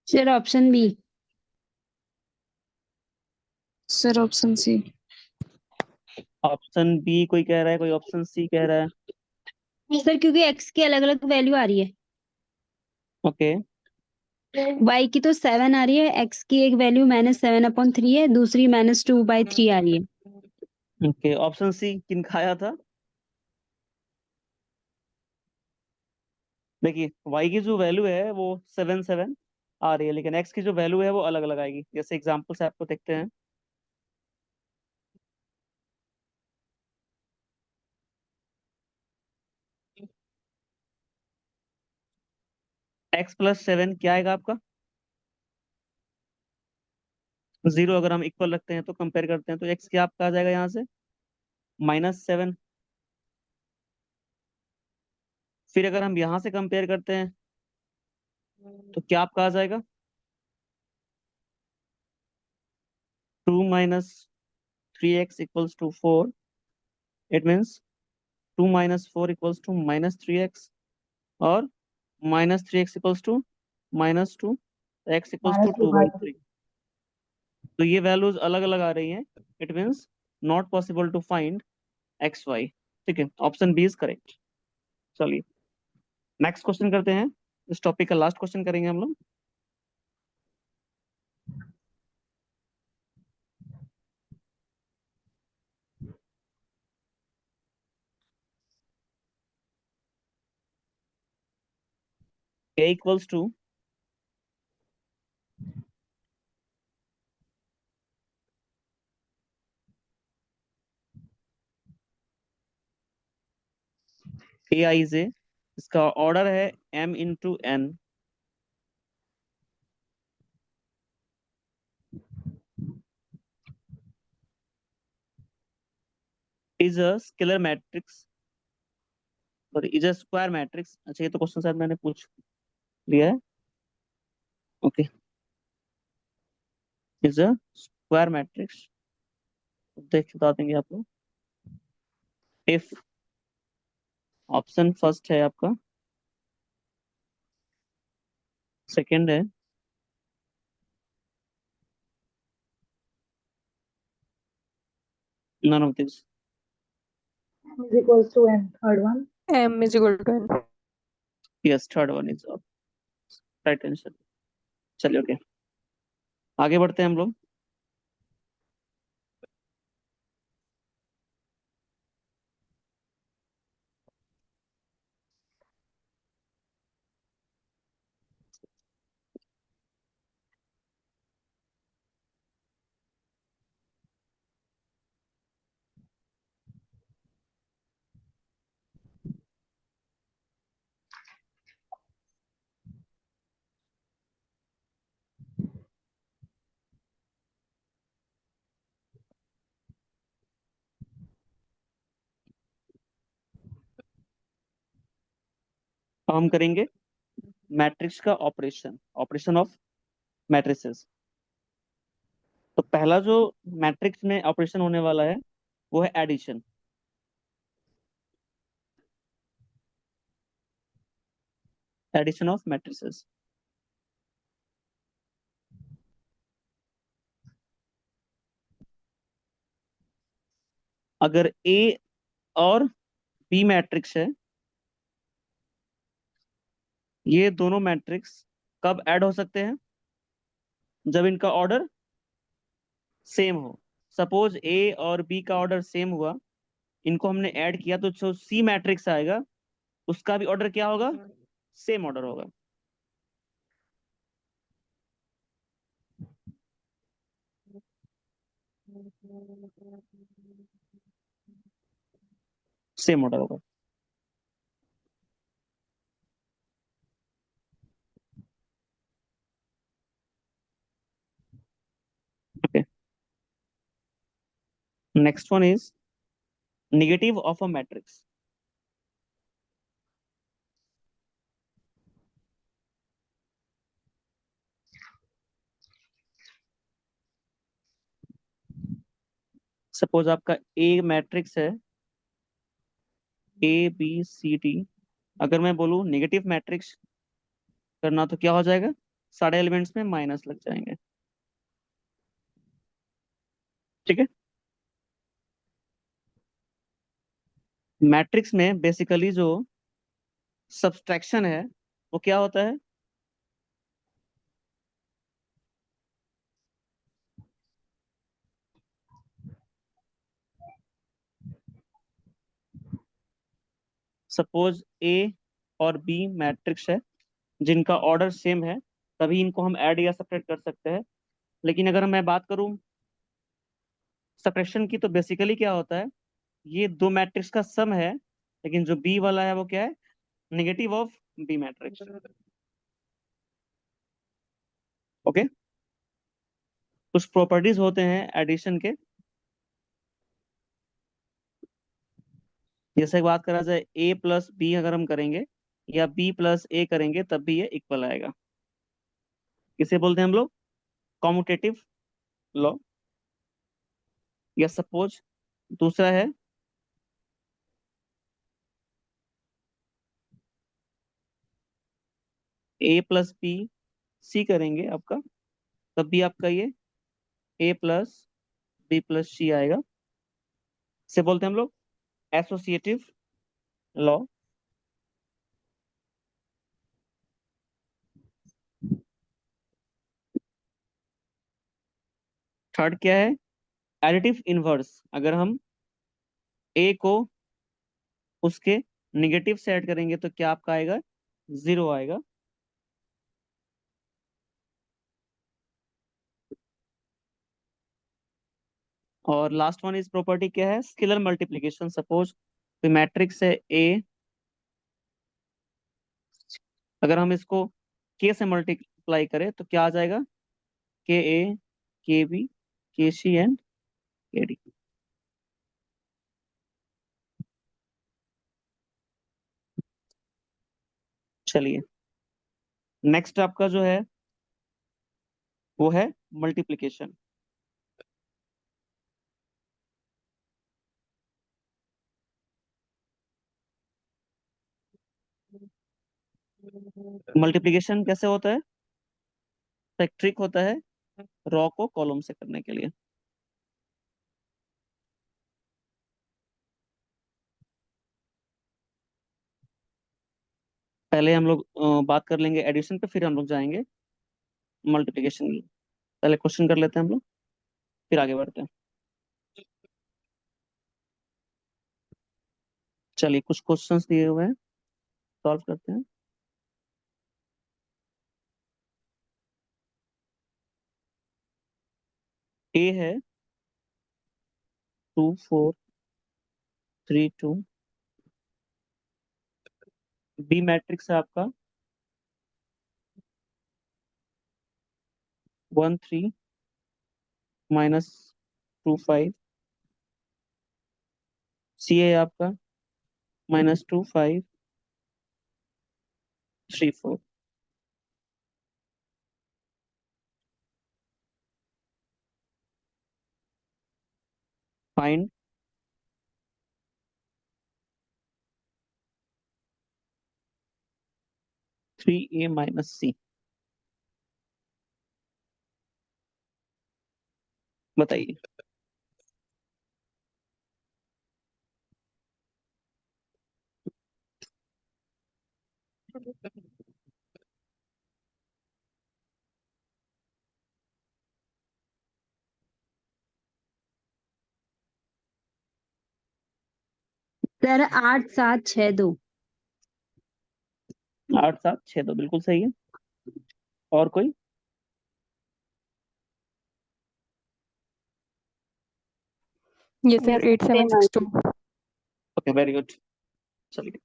Sir option B. Sir option C. Option B कोई कह रहा है, कोई ऑप्शन सी कह रहा है। सर क्योंकि x की अलग अलग वैल्यू आ रही है, ओके, y की तो 7 आ रही है, x की एक वैल्यू -7/3 है, दूसरी -2/3 आ रही है। ओके, ऑप्शन सी किन खाया था? देखिए, y की जो वैल्यू है वो 7 आ रही है, लेकिन x की जो वैल्यू है वो अलग अलग आएगी। जैसे एग्जांपल से आपको देखते हैं। x+7 क्या आएगा आपका? 0 अगर हम इक्वल रखते हैं तो कंपेयर करते हैं तो x क्या आपका आ जाएगा यहाँ से? -7। फिर अगर हम यहाँ से कंपेयर करते हैं तो क्या आपका आ जाएगा? 2 - 3x equals to 4। It means 2 - 4 equals to -3x, और -3x equals to -2, x equals to -2 2 by by 3। तो ये वैल्यूज अलग अलग आ रही हैं। It means not possible to find xy। ठीक है, ऑप्शन बी इज करेक्ट। चलिए नेक्स्ट क्वेश्चन करते हैं। इस टॉपिक का लास्ट क्वेश्चन करेंगे हम लोग। a इक्वल्स टू aij, इसका ऑर्डर है m×n, is a scalar matrix, sorry is a square matrix. अच्छा, ये तो क्वेश्चन शायद मैंने पूछ लिया है। Okay, is a square matrix, देख बता देंगे आप लोग। इफ ऑप्शन फर्स्ट है आपका, सेकंड है none of this, m is equals to n. Third one. M is equal to N. yes, third one is right answer। चलिए ओके, आगे बढ़ते हैं हम लोग। अब हम करेंगे मैट्रिक्स का ऑपरेशन, ऑपरेशन ऑफ मैट्रिसेस। तो पहला जो मैट्रिक्स में ऑपरेशन होने वाला है वो है एडिशन। Addition of matrices. अगर ए और बी मैट्रिक्स है, ये दोनों मैट्रिक्स कब ऐड हो सकते हैं? जब इनका ऑर्डर सेम हो। सपोज ए और बी का ऑर्डर सेम हुआ, इनको हमने ऐड किया, तो जो सी मैट्रिक्स आएगा उसका भी ऑर्डर क्या होगा? सेम ऑर्डर होगा। सेम ऑर्डर होगा। Okay, next one is negative of a matrix. Suppose आपका ए मैट्रिक्स है, ए बी सी डी। अगर मैं बोलूँ नेगेटिव मैट्रिक्स करना, तो क्या हो जाएगा? सारे एलिमेंट्स में माइनस लग जाएंगे। ठीक है। मैट्रिक्स में बेसिकली जो सब्सट्रैक्शन है वो क्या होता है? सपोज ए और बी मैट्रिक्स है, जिनका ऑर्डर सेम है, तभी इनको हम ऐड या सब्ट्रैक्ट कर सकते हैं। लेकिन अगर मैं बात करूं सब्ट्रैक्शन की, तो बेसिकली क्या होता है, ये दो मैट्रिक्स का सम है, लेकिन जो बी वाला है वो क्या है? Negative of B matrix. Okay. कुछ प्रॉपर्टीज होते हैं एडिशन के। जैसे बात करा जाए ए प्लस बी अगर हम करेंगे, या बी प्लस ए करेंगे, तब भी ये इक्वल आएगा। किसे बोलते हैं हम लोग? Commutative law. या सपोज दूसरा है ए प्लस बी सी करेंगे आपका, तब भी आपका ये ए प्लस बी प्लस सी आएगा। इसे बोलते हैं हम लोग एसोसिएटिव लॉ। थर्ड क्या है? Additive inverse. अगर हम ए को उसके निगेटिव से ऐड करेंगे, तो क्या आपका आएगा? जीरो आएगा। और लास्ट वन इज प्रॉपर्टी क्या है? Scalar multiplication. सपोज कोई मैट्रिक्स है ए, अगर हम इसको के से मल्टीप्लाई करें, तो क्या आ जाएगा? के ए, के बी, के सी एंड के डी। चलिए, नेक्स्ट आपका जो है वो है मल्टीप्लिकेशन। मल्टीप्लिकेशन कैसे होता है? तो एक ट्रिक होता है रॉ को कॉलम से करने के लिए। पहले हम लोग बात कर लेंगे एडिशन पे, फिर हम लोग जाएंगे मल्टीप्लिकेशन की। पहले क्वेश्चन कर लेते हैं हम लोग, फिर आगे बढ़ते हैं। चलिए, कुछ क्वेश्चंस दिए हुए हैं, सॉल्व करते हैं। ए है 2 4 3 2। बी मैट्रिक्स है आपका 1 3 -2 5। सी है आपका -2 5 3 4। Find 3a - c। बताइए। सर 8 7 6 2। 8 7 6 2 बिल्कुल सही है। और कोई? Yes, sir. 8762. Okay, very good. चलिए,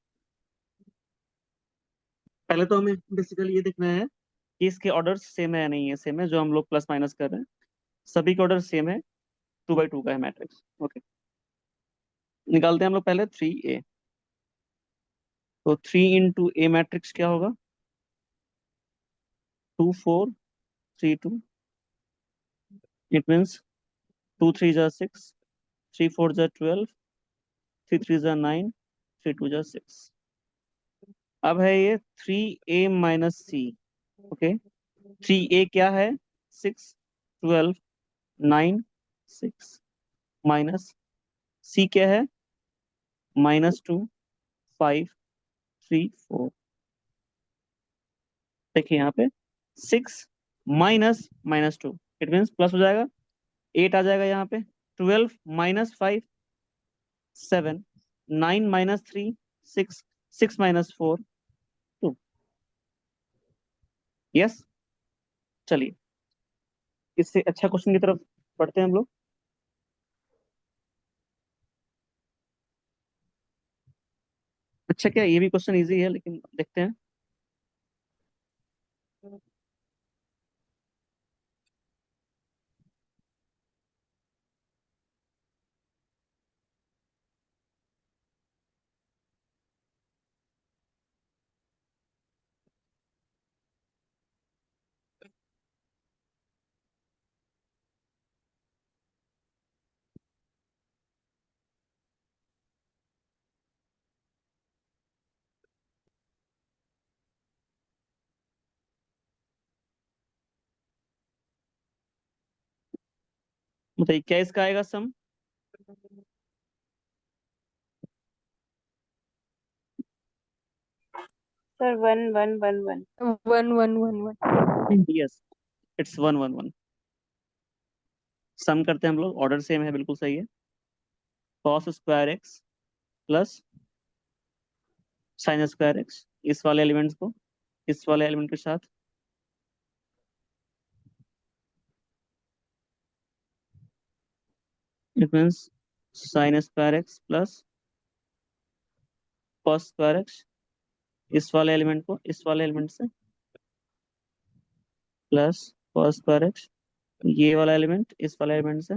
पहले तो हमें बेसिकली ये देखना है कि इसके ऑर्डर सेम है या नहीं है। सेम है, जो हम लोग प्लस माइनस कर रहे हैं सभी के ऑर्डर सेम है। 2 by 2 का है मैट्रिक्स। ओके, निकालते हैं हम लोग पहले 3A। तो 3 into A मैट्रिक्स क्या होगा? 2 4 3 2। इट मीन्स 2 3 जा 6, 3 4 जा 12, 3 3 जा 9, 3 2 जा 6। अब है ये 3A - C। ओके, 3A क्या है? 6 12 9 6 माइनस C क्या है? -2 5 3 4। देखिए यहाँ पे 6 -2, इट मीन्स प्लस हो जाएगा। 8 आ जाएगा यहाँ पे। 12 -5 7, 9 - 3 6, 6 - 4 2। यस, चलिए इससे अच्छा क्वेश्चन की तरफ बढ़ते हैं हम लोग। अच्छा, क्या ये भी क्वेश्चन इजी है, लेकिन देखते हैं। बताइए क्या इसका आएगा सम? सर 1 1 1 1। 1111. Yes, it's 1 1 1। सम करते हैं हम लोग, ऑर्डर सेम है, बिल्कुल सही है। cos² x प्लस sin²x, इस वाले एलिमेंट्स को इस वाले एलिमेंट के साथ it means sin² x plus cos²x, इस वाले एलिमेंट को इस वाले एलिमेंट से प्लस cos²x, ये वाला एलिमेंट इस वाले एलिमेंट से।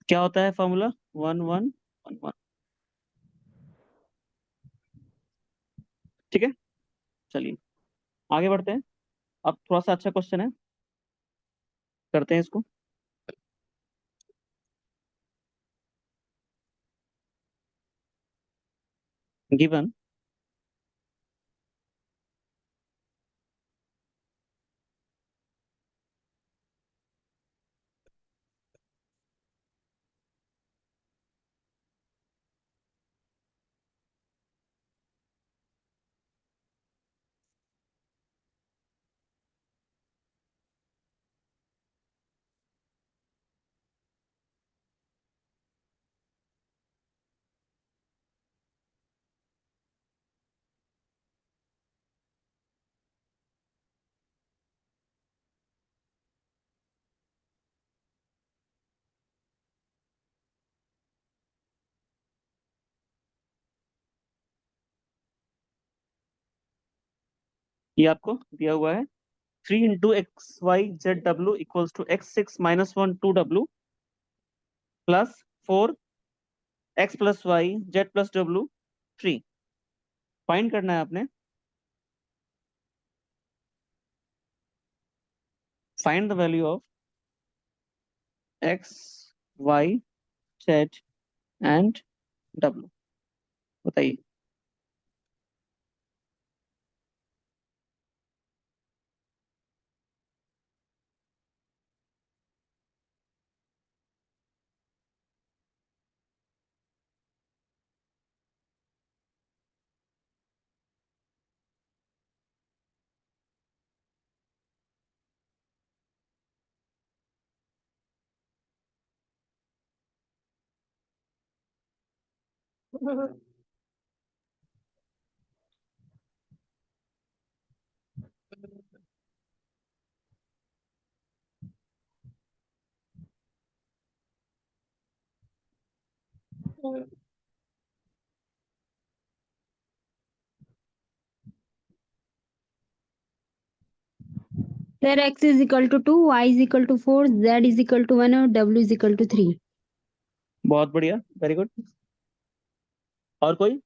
क्या होता है फॉर्मूला? 1 1 1 1। ठीक है, चलिए आगे बढ़ते हैं। अब थोड़ा सा अच्छा क्वेश्चन है, करते हैं इसको। गिवन ये आपको दिया हुआ है 3 × x y z w = x6 - 1 2w plus 4 x + y z + w 3। Find करना है आपने। Find the value of x y z and w। बताइए। Sir x is equal to 2, y is equal to 4, z is equal to 1 और w is equal to 3। बहुत बढ़िया, very good. और कोई?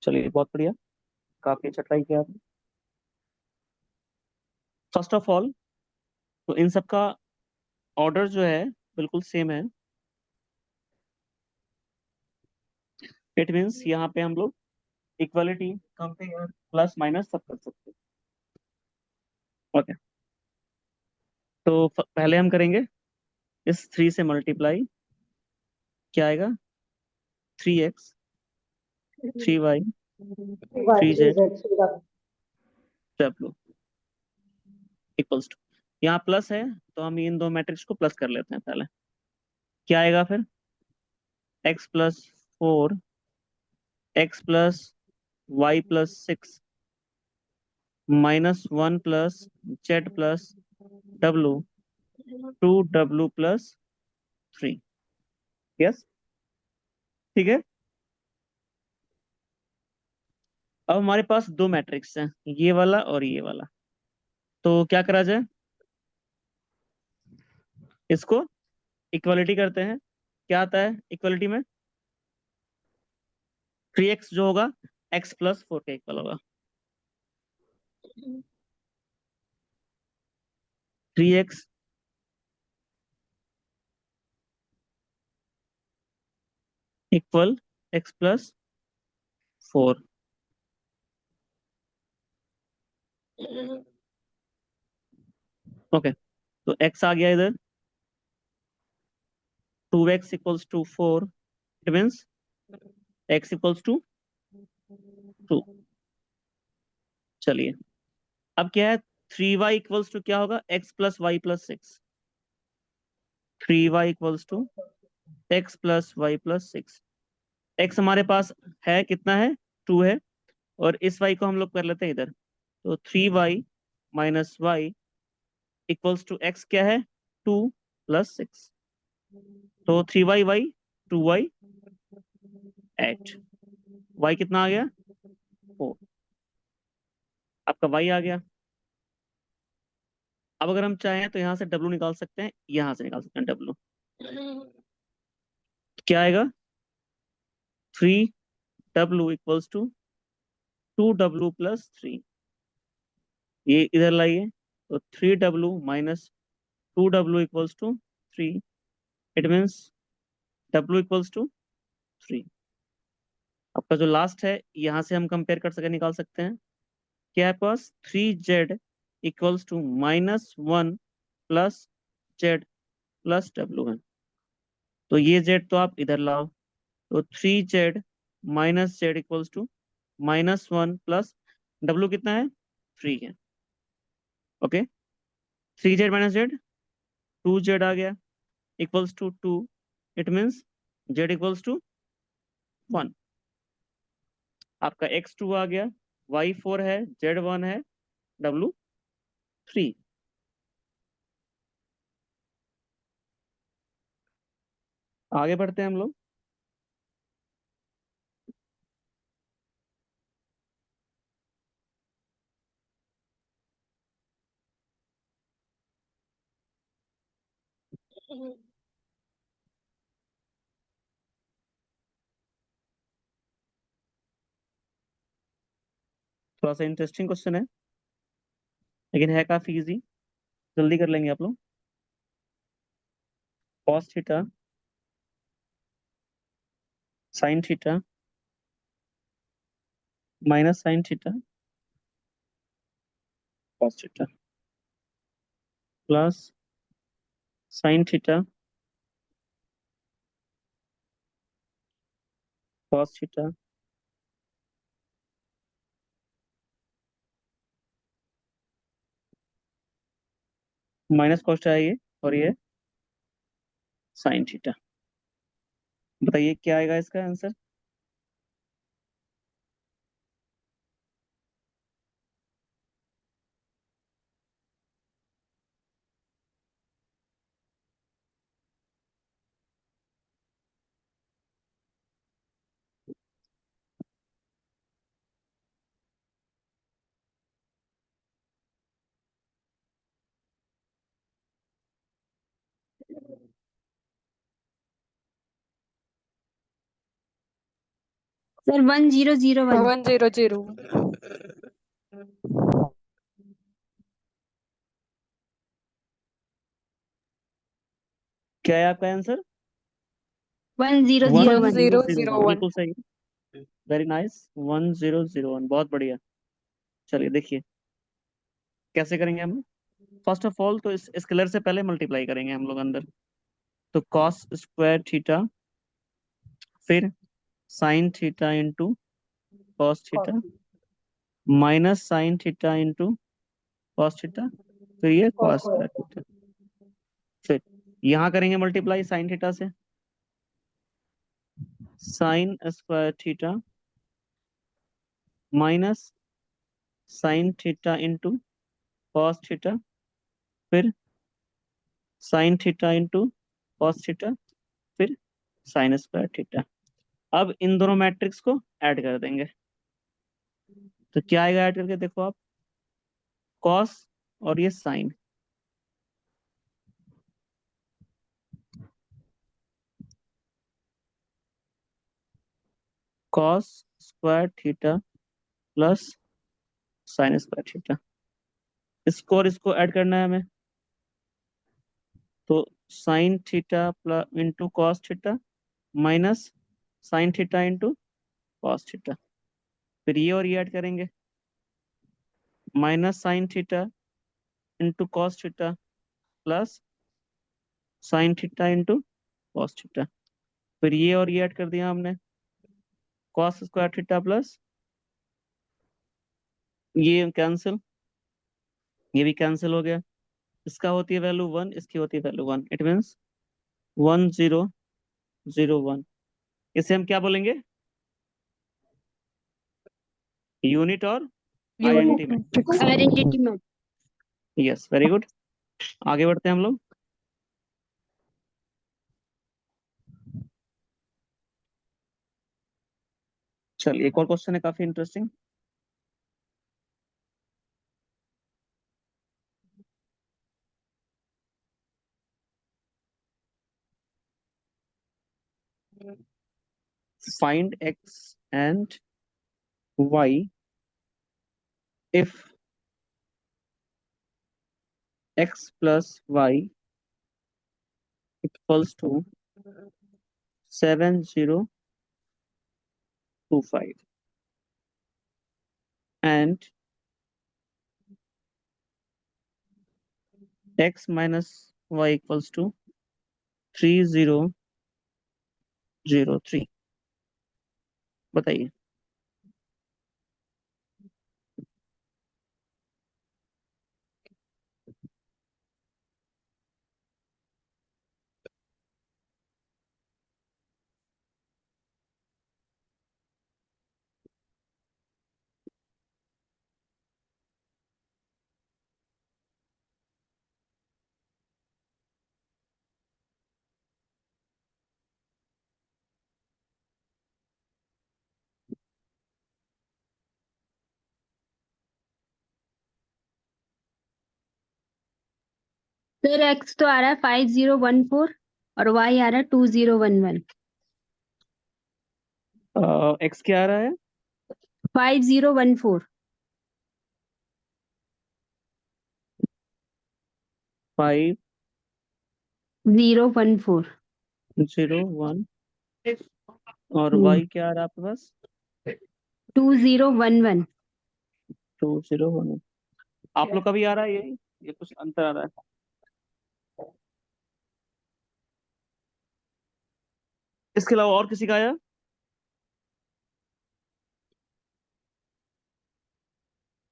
चलिए, बहुत बढ़िया, काफी अच्छा ट्राई किया आपने। फर्स्ट ऑफ ऑल, तो इन सब का ऑर्डर जो है बिल्कुल सेम है। इट मीन्स यहाँ पे हम लोग इक्वलिटी, कंपेयर, प्लस माइनस सब कर सकते हैं। ओके, तो पहले हम करेंगे इस 3 से मल्टीप्लाई। क्या आएगा? 3x 3y 3z w equals to, यहाँ प्लस है तो हम इन दो मैट्रिक्स को प्लस कर लेते हैं पहले। क्या आएगा फिर? x plus 4 x plus y plus 6 minus 1 plus z plus w 2w plus 3। Yes, ठीक है। अब हमारे पास दो मैट्रिक्स हैं, ये वाला और ये वाला। तो क्या करा जाए? इसको इक्वलिटी करते हैं। क्या आता है इक्वलिटी में? 3x जो होगा x प्लस 4 के इक्वल होगा। 3x equal x plus 4। Okay, तो x आ गया इधर, 2x equals to 4। It means x equals to 2। चलिए, अब क्या है? 3y इक्वल्स टू क्या होगा? x plus y plus 6। 3y equals to x plus y plus 6। x हमारे पास है कितना है? 2 है, और इस y को हम लोग कर लेते हैं इधर। तो 3y minus y equals to x क्या है? 2 प्लस 6। तो 3y y 2y 8। y कितना आ गया? 4। आपका y आ गया। अब अगर हम चाहें तो यहाँ से w निकाल सकते हैं, यहाँ से निकाल सकते हैं w। क्या आएगा? 3w equals to 2w plus 3। ये इधर लाइए, तो 3w minus 2w equals to 3। It means w equals to 3। आपका जो लास्ट है यहाँ से हम कंपेयर कर सके, निकाल सकते हैं। क्या है पास? 3z equals to minus 1 plus z plus w है। तो ये z तो आप इधर लाओ, तो 3z minus z equals to minus 1 plus w कितना है? 3 है। Okay, 3z minus z 2z आ गया equals to 2। It means z equals to 1। आपका x 2 आ गया, y 4 है, z 1 है, w 3। आगे बढ़ते हैं हम लोग। थोड़ा सा इंटरेस्टिंग क्वेश्चन है, लेकिन है काफी इजी, जल्दी कर लेंगे आप लोग। cos theta sin theta minus sin theta cos theta plus sin theta cos theta minus cos है ये, और ये साइन थीटा। बताइए क्या आएगा इसका आंसर। सर 1001। 1001। क्या है आपका आंसर? 1001। 1001। बिल्कुल सही। वेरी नाइस, 1001, बहुत बढ़िया। चलिए देखिए कैसे करेंगे हम। फर्स्ट ऑफ ऑल तो इस स्केलर से पहले मल्टीप्लाई करेंगे हम लोग अंदर। तो कॉस स्क्वायर थीटा, फिर sine theta into cos theta, minus sine theta into cos theta, फिर ये कॉस स्क्वायर थीटा। फिर यहाँ करेंगे मल्टीप्लाई साइन थीटा से, sine square theta minus sine theta into cos theta, फिर sine theta into cos theta, फिर sine square theta. अब इन दोनों मैट्रिक्स को ऐड कर देंगे। तो क्या आएगा ऐड करके, देखो आप, कॉस और ये sine, cos square theta plus sine square theta. इसको और इसको ऐड करना है हमें। तो sine theta plus into cos theta minus sine theta into cos theta, फिर ये और ये ऐड करेंगे, minus sine theta into cos theta plus sine theta into cos theta, फिर ये और ये ऐड कर दिया हमने, कॉस स्क्वायर थीटा प्लस ये कैंसिल, ये भी कैंसिल हो गया। इसका होती है वैल्यू 1, इसकी होती है वैल्यू 1, इट मीन्स 1001। इसे हम क्या बोलेंगे, यूनिट और आइडेंटिटी यूनिट में। Matrix. Identity matrix. Yes, very good. आगे बढ़ते हैं हम लोग। चलिए एक और क्वेश्चन है काफी interesting. Find x and y if x plus y equals to 7025 and x minus y equals to 3003। बताइए। सर एक्स तो आ रहा है 5014 और वाई आ रहा है 2011। x क्या आ रहा है? 5014। 014। 5001 और y क्या आ रहा है आपके पास? 2011। 2011। आप लोग का भी आ रहा है यही, ये कुछ अंतर आ रहा है? इसके अलावा और किसी का आया?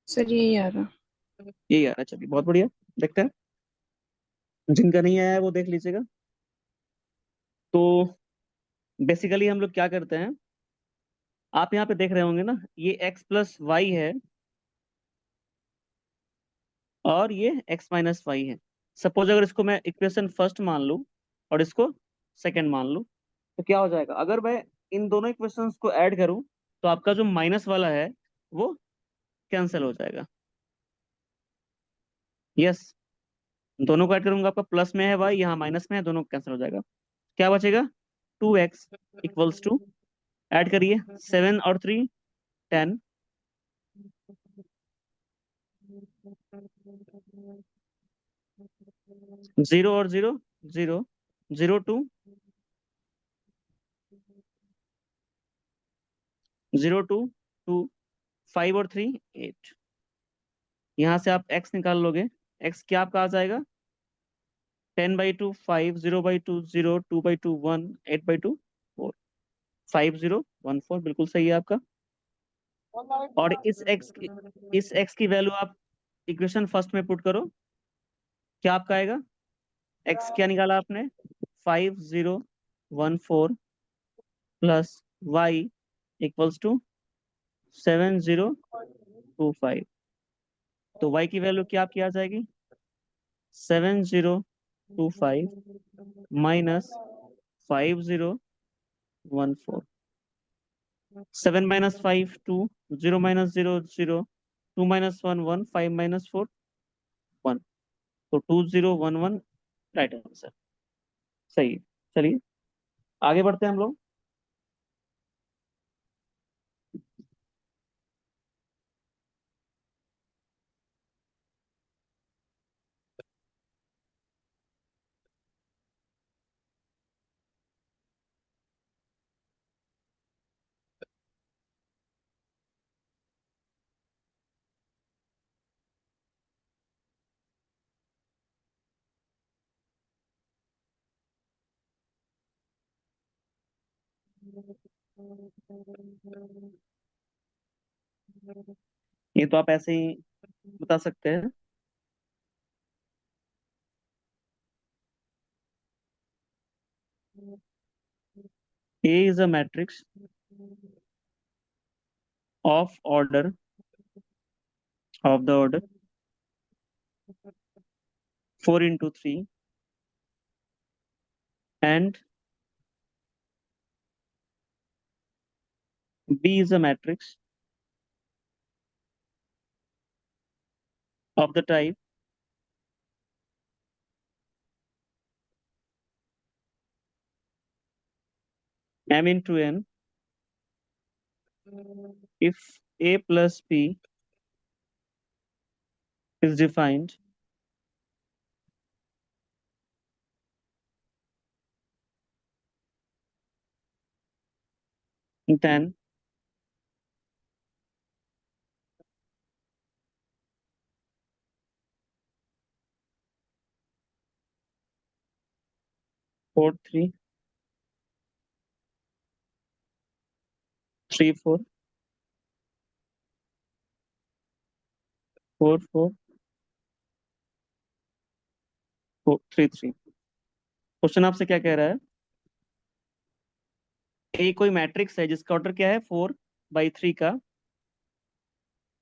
सर यही आ रहा। यही आ रहा है, चलिए बहुत बढ़िया। देखते हैं। जिनका नहीं आया है वो देख लीजिएगा। तो बेसिकली हम लोग क्या करते हैं, आप यहाँ पे देख रहे होंगे ना, ये x प्लस वाई है और ये x माइनस वाई है। सपोज अगर इसको मैं इक्वेशन फर्स्ट मान लूँ और इसको सेकंड मान लूँ, तो क्या हो जाएगा, अगर मैं इन दोनों इक्वेशंस को ऐड करूँ तो आपका जो माइनस वाला है वो कैंसिल हो जाएगा। यस, दोनों को ऐड करूंगा, आपका प्लस में है वाई, यहाँ माइनस में है, दोनों कैंसिल हो जाएगा। क्या बचेगा, 2x इक्वल्स टू, ऐड करिए, 7 और 3 10, 0 और 0 0, 0 2, 0 2 2, 5 और 3 8। यहाँ से आप x निकाल लोगे, x क्या आपका आ जाएगा, 10/2 5, 0/2 0, 2/2 1, 8/2 4, 5014, बिल्कुल सही है आपका। और इस x की वैल्यू आप इक्वेशन फर्स्ट में पुट करो, क्या आपका आएगा, x क्या निकाला आपने, 5014 प्लस y इक्वल्स टू 7025। तो y की वैल्यू क्या आपकी आ जाएगी, 7025 माइनस 5014। 7 - 5 2, 0 - 0 0, 2 - 1 1, 5 - 4 1। तो 2011 राइट आंसर, सही है। चलिए आगे बढ़ते हैं हम लोग। ये तो आप ऐसे ही बता सकते हैं। A is a matrix of order of the order 4 into 3 and B is a matrix of the type M into N if A plus B is defined then 4 3 3 4 4 4 4 3 3। Question आपसे क्या कह रहा है, ए कोई मैट्रिक्स है जिसका ऑर्डर क्या है 4/3 का,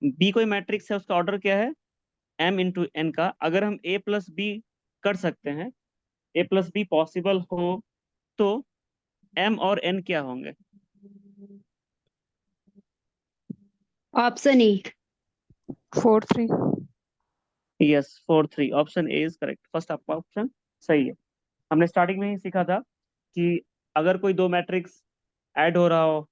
बी कोई मैट्रिक्स है उसका ऑर्डर क्या है m इंटू एन का। अगर हम a प्लस बी कर सकते हैं, a प्लस बी पॉसिबल हो, तो m और n क्या होंगे। Option A. 4 3। Yes, 4 3, option A is correct, first आपका ऑप्शन सही है। हमने स्टार्टिंग में ही सीखा था कि अगर कोई दो मैट्रिक्स ऐड हो रहा हो,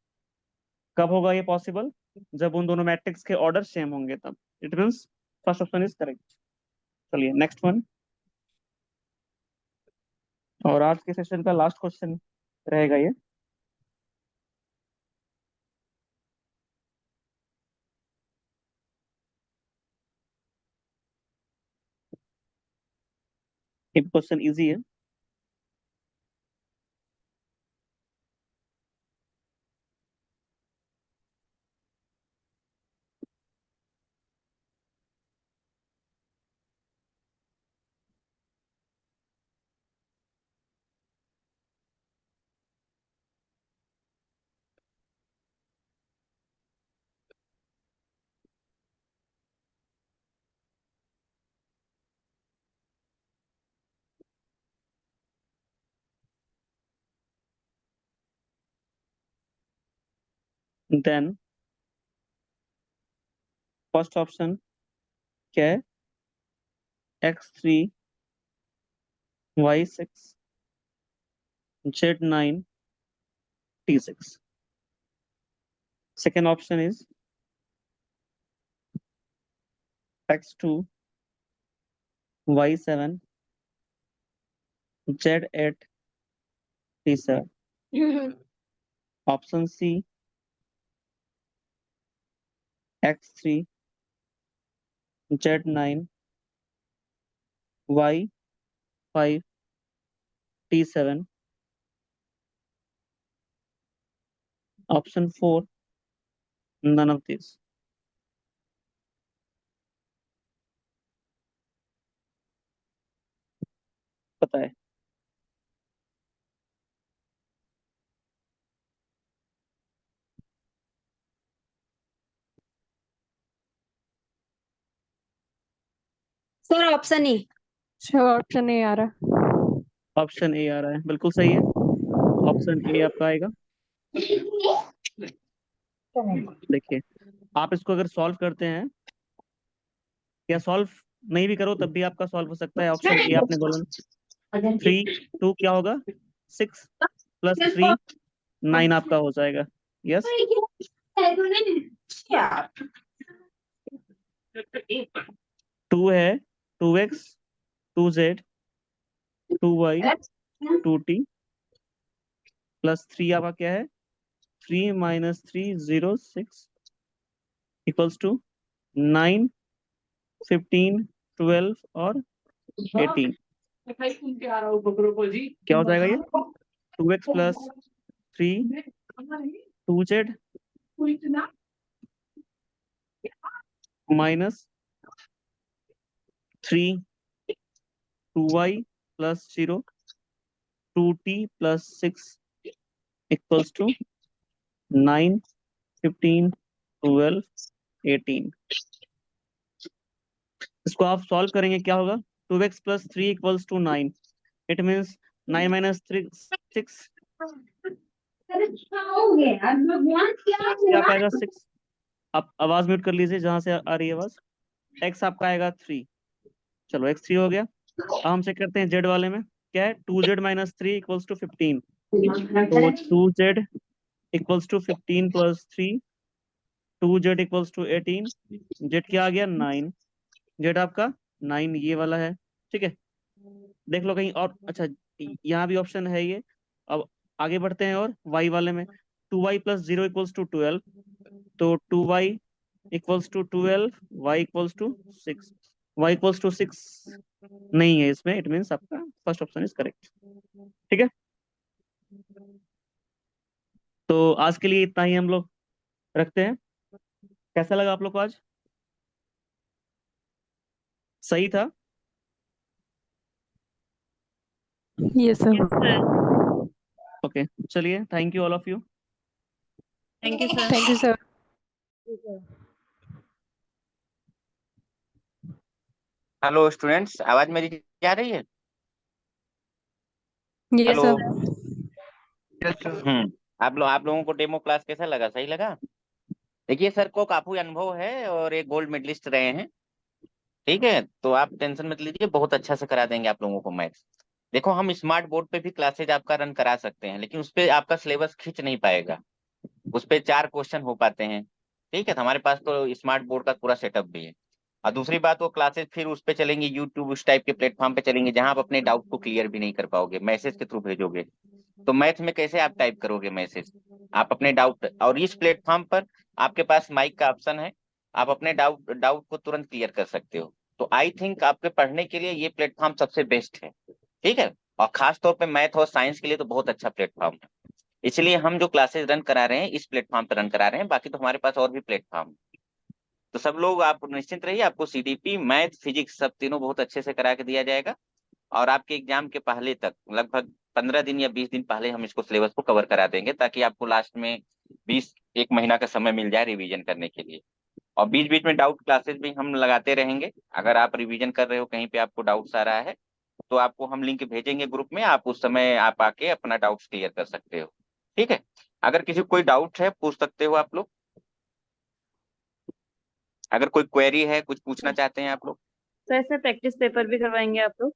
कब होगा ये पॉसिबल, जब उन दोनों मैट्रिक्स के ऑर्डर सेम होंगे तब। It means first option is correct. चलिए नेक्स्ट वन, और आज के सेशन का लास्ट क्वेश्चन रहेगा ये। ये क्वेश्चन इजी है। देन फर्स्ट ऑप्शन क्या है? x3 y6 z9 t6. Second option is x2 y7 z8 t7. Option C x3 z9 y5 t7. Option 4 none of these. पता है? Sir option A. Sir option A आ रहा है। Option A आ रहा है, बिल्कुल सही है। ऑप्शन ए आपका आएगा। Correct. देखिए, आप इसको अगर सॉल्व करते हैं या सॉल्व नहीं भी करो तब भी आपका सॉल्व हो सकता है। ऑप्शन ए आपने बोला 3 2 क्या होगा? 6 + 3 9 आपका हो जाएगा। यस, 2 है 2x 2z 2y 2t plus 3 आपका क्या है? 3 - 3 0 6 इक्वल्स टू 9 15 12 और 18। क्या हो जाएगा ये? 2x + 3 2z - 3 2y + 0 2t + 6 equals to 9 15 12 18। इसको आप सॉल्व करेंगे, क्या होगा? 2x + 3 equals to 9। It means 9 - 3 6 क्या आएगा? 6। आप आवाज म्यूट कर लीजिए जहां से आ रही है आवाज। x आपका आएगा 3। चलो x3 हो गया। अब हम चेक करते हैं z वाले में क्या है? 2z - 3 equals to 15। तो 2z equals to 15 + 3 2z equals to 18। z क्या आ गया? 9। z आपका 9 ये वाला है। ठीक है, देख लो कहीं और। अच्छा, यहाँ भी ऑप्शन है ये। अब आगे बढ़ते हैं और y वाले में 2y + 0 इक्वल्स टू 12। तो 2y equals to 12 y equals to 6। y equals to 6 नहीं है इसमें। इट मीन्स आपका फर्स्ट ऑप्शन इज करेक्ट। ठीक है, तो आज के लिए इतना ही हम लोग रखते हैं। कैसा लगा आप लोग को आज? सही था? Yes sir. ओके, चलिए, thank you all of you. Thank you sir. Thank you sir. Hello students, आवाज मेरी क्या आ रही है? Yes hello. सर। आप लोगों को डेमो क्लास कैसा लगा? सही लगा? देखिए, सर को काफी अनुभव है और एक गोल्ड मेडलिस्ट रहे हैं। ठीक है, तो आप टेंशन मत लीजिए, बहुत अच्छा से करा देंगे आप लोगों को मैथ्स। देखो, हम स्मार्ट बोर्ड पे भी क्लासेज आपका रन करा सकते हैं, लेकिन उस पे आपका सिलेबस खींच नहीं पाएगा। उस पे 4 क्वेश्चन हो पाते हैं। ठीक है, तो हमारे पास तो स्मार्ट बोर्ड का पूरा सेटअप भी है। और दूसरी बात, वो क्लासेस फिर उस पे चलेंगी, यूट्यूब उस टाइप के प्लेटफॉर्म पे चलेंगे जहां आप अपने डाउट को क्लियर भी नहीं कर पाओगे, मैसेज के थ्रू भेजोगे। तो मैथ में कैसे आप टाइप करोगे मैसेज? आप अपने डाउट, और इस प्लेटफॉर्म पर आपके पास माइक का ऑप्शन है, आप अपने डाउट डाउट को तुरंत क्लियर कर सकते हो। तो आई थिंक आपके पढ़ने के लिए ये प्लेटफॉर्म सबसे बेस्ट है। ठीक है, और खास तौर पे मैथ और साइंस के लिए तो बहुत अच्छा प्लेटफॉर्म है। इसलिए हम जो क्लासेस रन करा रहे हैं इस प्लेटफॉर्म पर रन करा रहे हैं, बाकी तो हमारे पास और भी प्लेटफॉर्म है। तो सब लोग आप निश्चिंत रहिए, आपको सीडीपी मैथ फिजिक्स सब तीनों बहुत अच्छे से करा के दिया जाएगा। और आपके एग्जाम के पहले तक, लगभग 15 दिन या 20 दिन पहले हम इसको सिलेबस को कवर करा देंगे, ताकि आपको लास्ट में 1 महीना का समय मिल जाए रिवीजन करने के लिए। और बीच बीच में डाउट क्लासेस भी हम लगाते रहेंगे। अगर आप रिवीजन कर रहे हो, कहीं पे आपको डाउट्स आ रहा है, तो आपको हम लिंक भेजेंगे ग्रुप में, आप उस समय आप आके अपना डाउट्स क्लियर कर सकते हो। ठीक है, अगर किसी को कोई डाउट है पूछ सकते हो आप लोग। अगर कोई क्वेरी है, कुछ पूछना चाहते हैं आप लोग। सर इसमें प्रैक्टिस पेपर भी करवाएंगे आप लोग?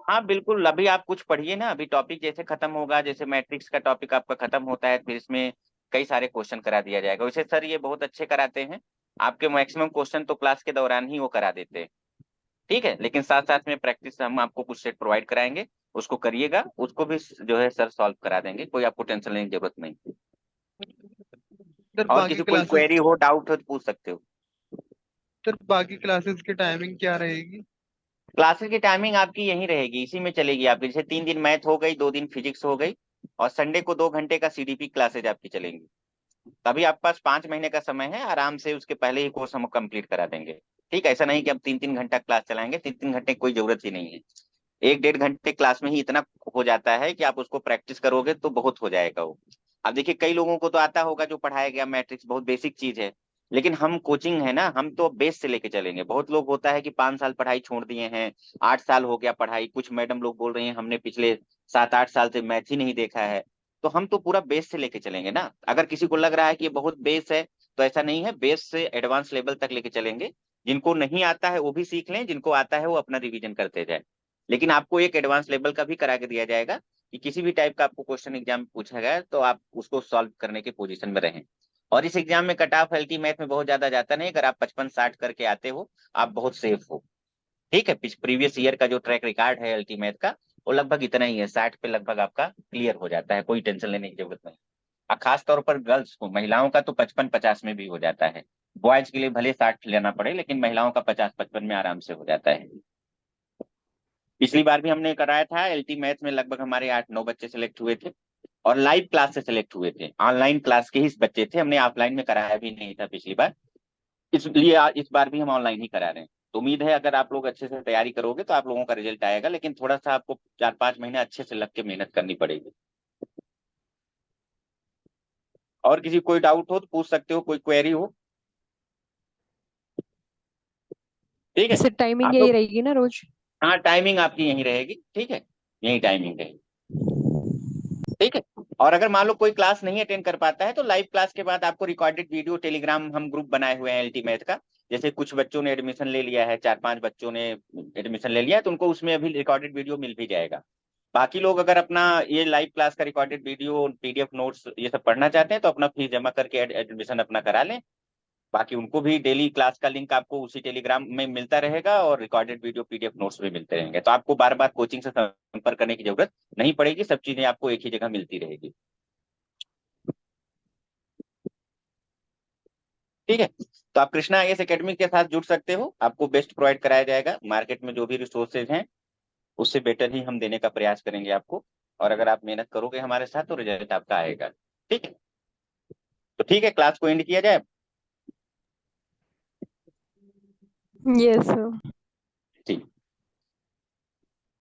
हाँ बिल्कुल, अभी आप कुछ पढ़िए ना, अभी टॉपिक जैसे खत्म होगा, जैसे मैट्रिक्स का टॉपिक आपका खत्म होता है, फिर इसमें कई सारे क्वेश्चन करा दिया जाएगा। वैसे सर ये बहुत अच्छे कराते हैं, आपके मैक्सिमम क्वेश्चन तो क्लास के दौरान ही वो करा देते हैं। ठीक है, लेकिन साथ साथ में प्रैक्टिस हम आपको कुछ सेट प्रोवाइड कराएंगे, उसको करिएगा, उसको भी जो है सर सॉल्व करा देंगे, कोई आपको टेंशन लेने की जरूरत नहीं। सर और बाकी किसी कोई क्लासेस क्वेरी हो, डाउट हो तो पूछ सकते हो। सर बाकी क्लासेस की टाइमिंग क्या रहेगी? क्लासेस की टाइमिंग आपकी यही रहेगी, इसी में चलेगी आपकी। जैसे 3 दिन मैथ हो गई, 2 दिन फिजिक्स हो गई, और संडे को 2 घंटे का सीडीपी क्लासेज आपकी चलेंगी। तभी आपके पास 5 महीने का समय है, आराम से उसके पहले ही कोर्स हम कंप्लीट करा देंगे। ठीक है, ऐसा नहीं कि हम 3-3 घंटा क्लास चलाएंगे, 3-3 घंटे की कोई जरूरत ही नहीं है। 1-1.5 घंटे क्लास में ही इतना हो जाता है कि आप उसको प्रैक्टिस करोगे तो बहुत हो जाएगा वो। अब देखिए कई लोगों को तो आता होगा जो पढ़ाया गया मैट्रिक्स बहुत बेसिक चीज है, लेकिन हम कोचिंग है ना, हम तो बेस से लेके चलेंगे। बहुत लोग होता है कि 5 साल पढ़ाई छोड़ दिए हैं, 8 साल हो गया पढ़ाई, कुछ मैडम लोग बोल रही हैं हमने पिछले 7-8 साल से मैथ ही नहीं देखा है। तो हम तो पूरा बेस से लेके चलेंगे ना। अगर किसी को लग रहा है कि ये बहुत बेस है, तो ऐसा नहीं है, बेस से एडवांस लेवल तक लेके चलेंगे। जिनको नहीं आता है वो भी सीख लें, जिनको आता है वो अपना रिवीजन करते जाए। लेकिन आपको एक एडवांस लेवल का भी करा के दिया जाएगा कि किसी भी टाइप का आपको क्वेश्चन एग्जाम में पूछा गया तो आप उसको सॉल्व करने की पोजीशन में रहें। और इस एग्जाम में कट ऑफ एलटी मैथ में बहुत ज्यादा जाता नहीं, अगर आप 55-60 करके आते हो आप बहुत सेफ हो। ठीक है, प्रीवियस ईयर का जो ट्रैक रिकॉर्ड है एलटी मैथ का, वो लगभग इतना ही है, 60 पे लगभग आपका क्लियर हो जाता है, कोई टेंशन लेने की जरूरत नहीं। और खास तौर पर गर्ल्स को, महिलाओं का तो 55-50 में भी हो जाता है। बॉयज के लिए भले 60 लेना पड़े, लेकिन महिलाओं का 50-55 में आराम से हो जाता है। पिछली बार भी हमने कराया था एलटी मैथ में, लगभग हमारे 8-9 बच्चे सेलेक्ट हुए थे, और लाइव क्लास से सेलेक्ट हुए थे। ऑनलाइन क्लास के ही बच्चे थे, हमने ऑफलाइन में कराया भी नहीं था पिछली बार, इसलिए इस बार भी हम ऑनलाइन ही करा रहे हैं। तो उम्मीद है अगर आप लोग अच्छे से तैयारी करोगे तो आप लोगों का रिजल्ट आएगा, लेकिन थोड़ा सा आपको 4-5 महीने अच्छे से लग के मेहनत करनी पड़ेगी। और किसी कोई डाउट हो तो पूछ सकते हो, कोई क्वेरी हो। ठीक है सर टाइमिंग आप यही लोग। रहेगी ना रोज? हाँ टाइमिंग आपकी यही रहेगी, ठीक है, यही टाइमिंग रहेगी। ठीक है, और अगर मान लो कोई क्लास नहीं अटेंड कर पाता है तो लाइव क्लास के बाद आपको रिकॉर्डेड वीडियो, टेलीग्राम हम ग्रुप बनाए हुए हैं एलटी मैथ का। जैसे कुछ बच्चों ने एडमिशन ले लिया है, 4-5 बच्चों ने एडमिशन ले लिया है, तो उनको उसमें अभी रिकॉर्डेड वीडियो मिल भी जाएगा। बाकी लोग अगर अपना ये लाइव क्लास का रिकॉर्डेड वीडियो, पीडीएफ नोट्स ये सब पढ़ना चाहते हैं तो अपना फीस जमा करके एडमिशन अपना करा लें। बाकी उनको भी डेली क्लास का लिंक आपको उसी टेलीग्राम में मिलता रहेगा, और रिकॉर्डेड वीडियो, पीडीएफ नोट्स भी मिलते रहेंगे, तो आपको बार बार कोचिंग से संपर्क करने की जरूरत नहीं पड़ेगी, सब चीजें आपको एक ही जगह मिलती रहेगी। ठीक है, तो आप कृष्णा आईएएस एकेडमी के साथ जुड़ सकते हो, आपको बेस्ट प्रोवाइड कराया जाएगा। मार्केट में जो भी रिसोर्सेज हैं उससे बेटर ही हम देने का प्रयास करेंगे आपको, और अगर आप मेहनत करोगे हमारे साथ तो रिजल्ट आपका आएगा। ठीक है, तो ठीक है, क्लास को एंड किया जाए। Yes sir.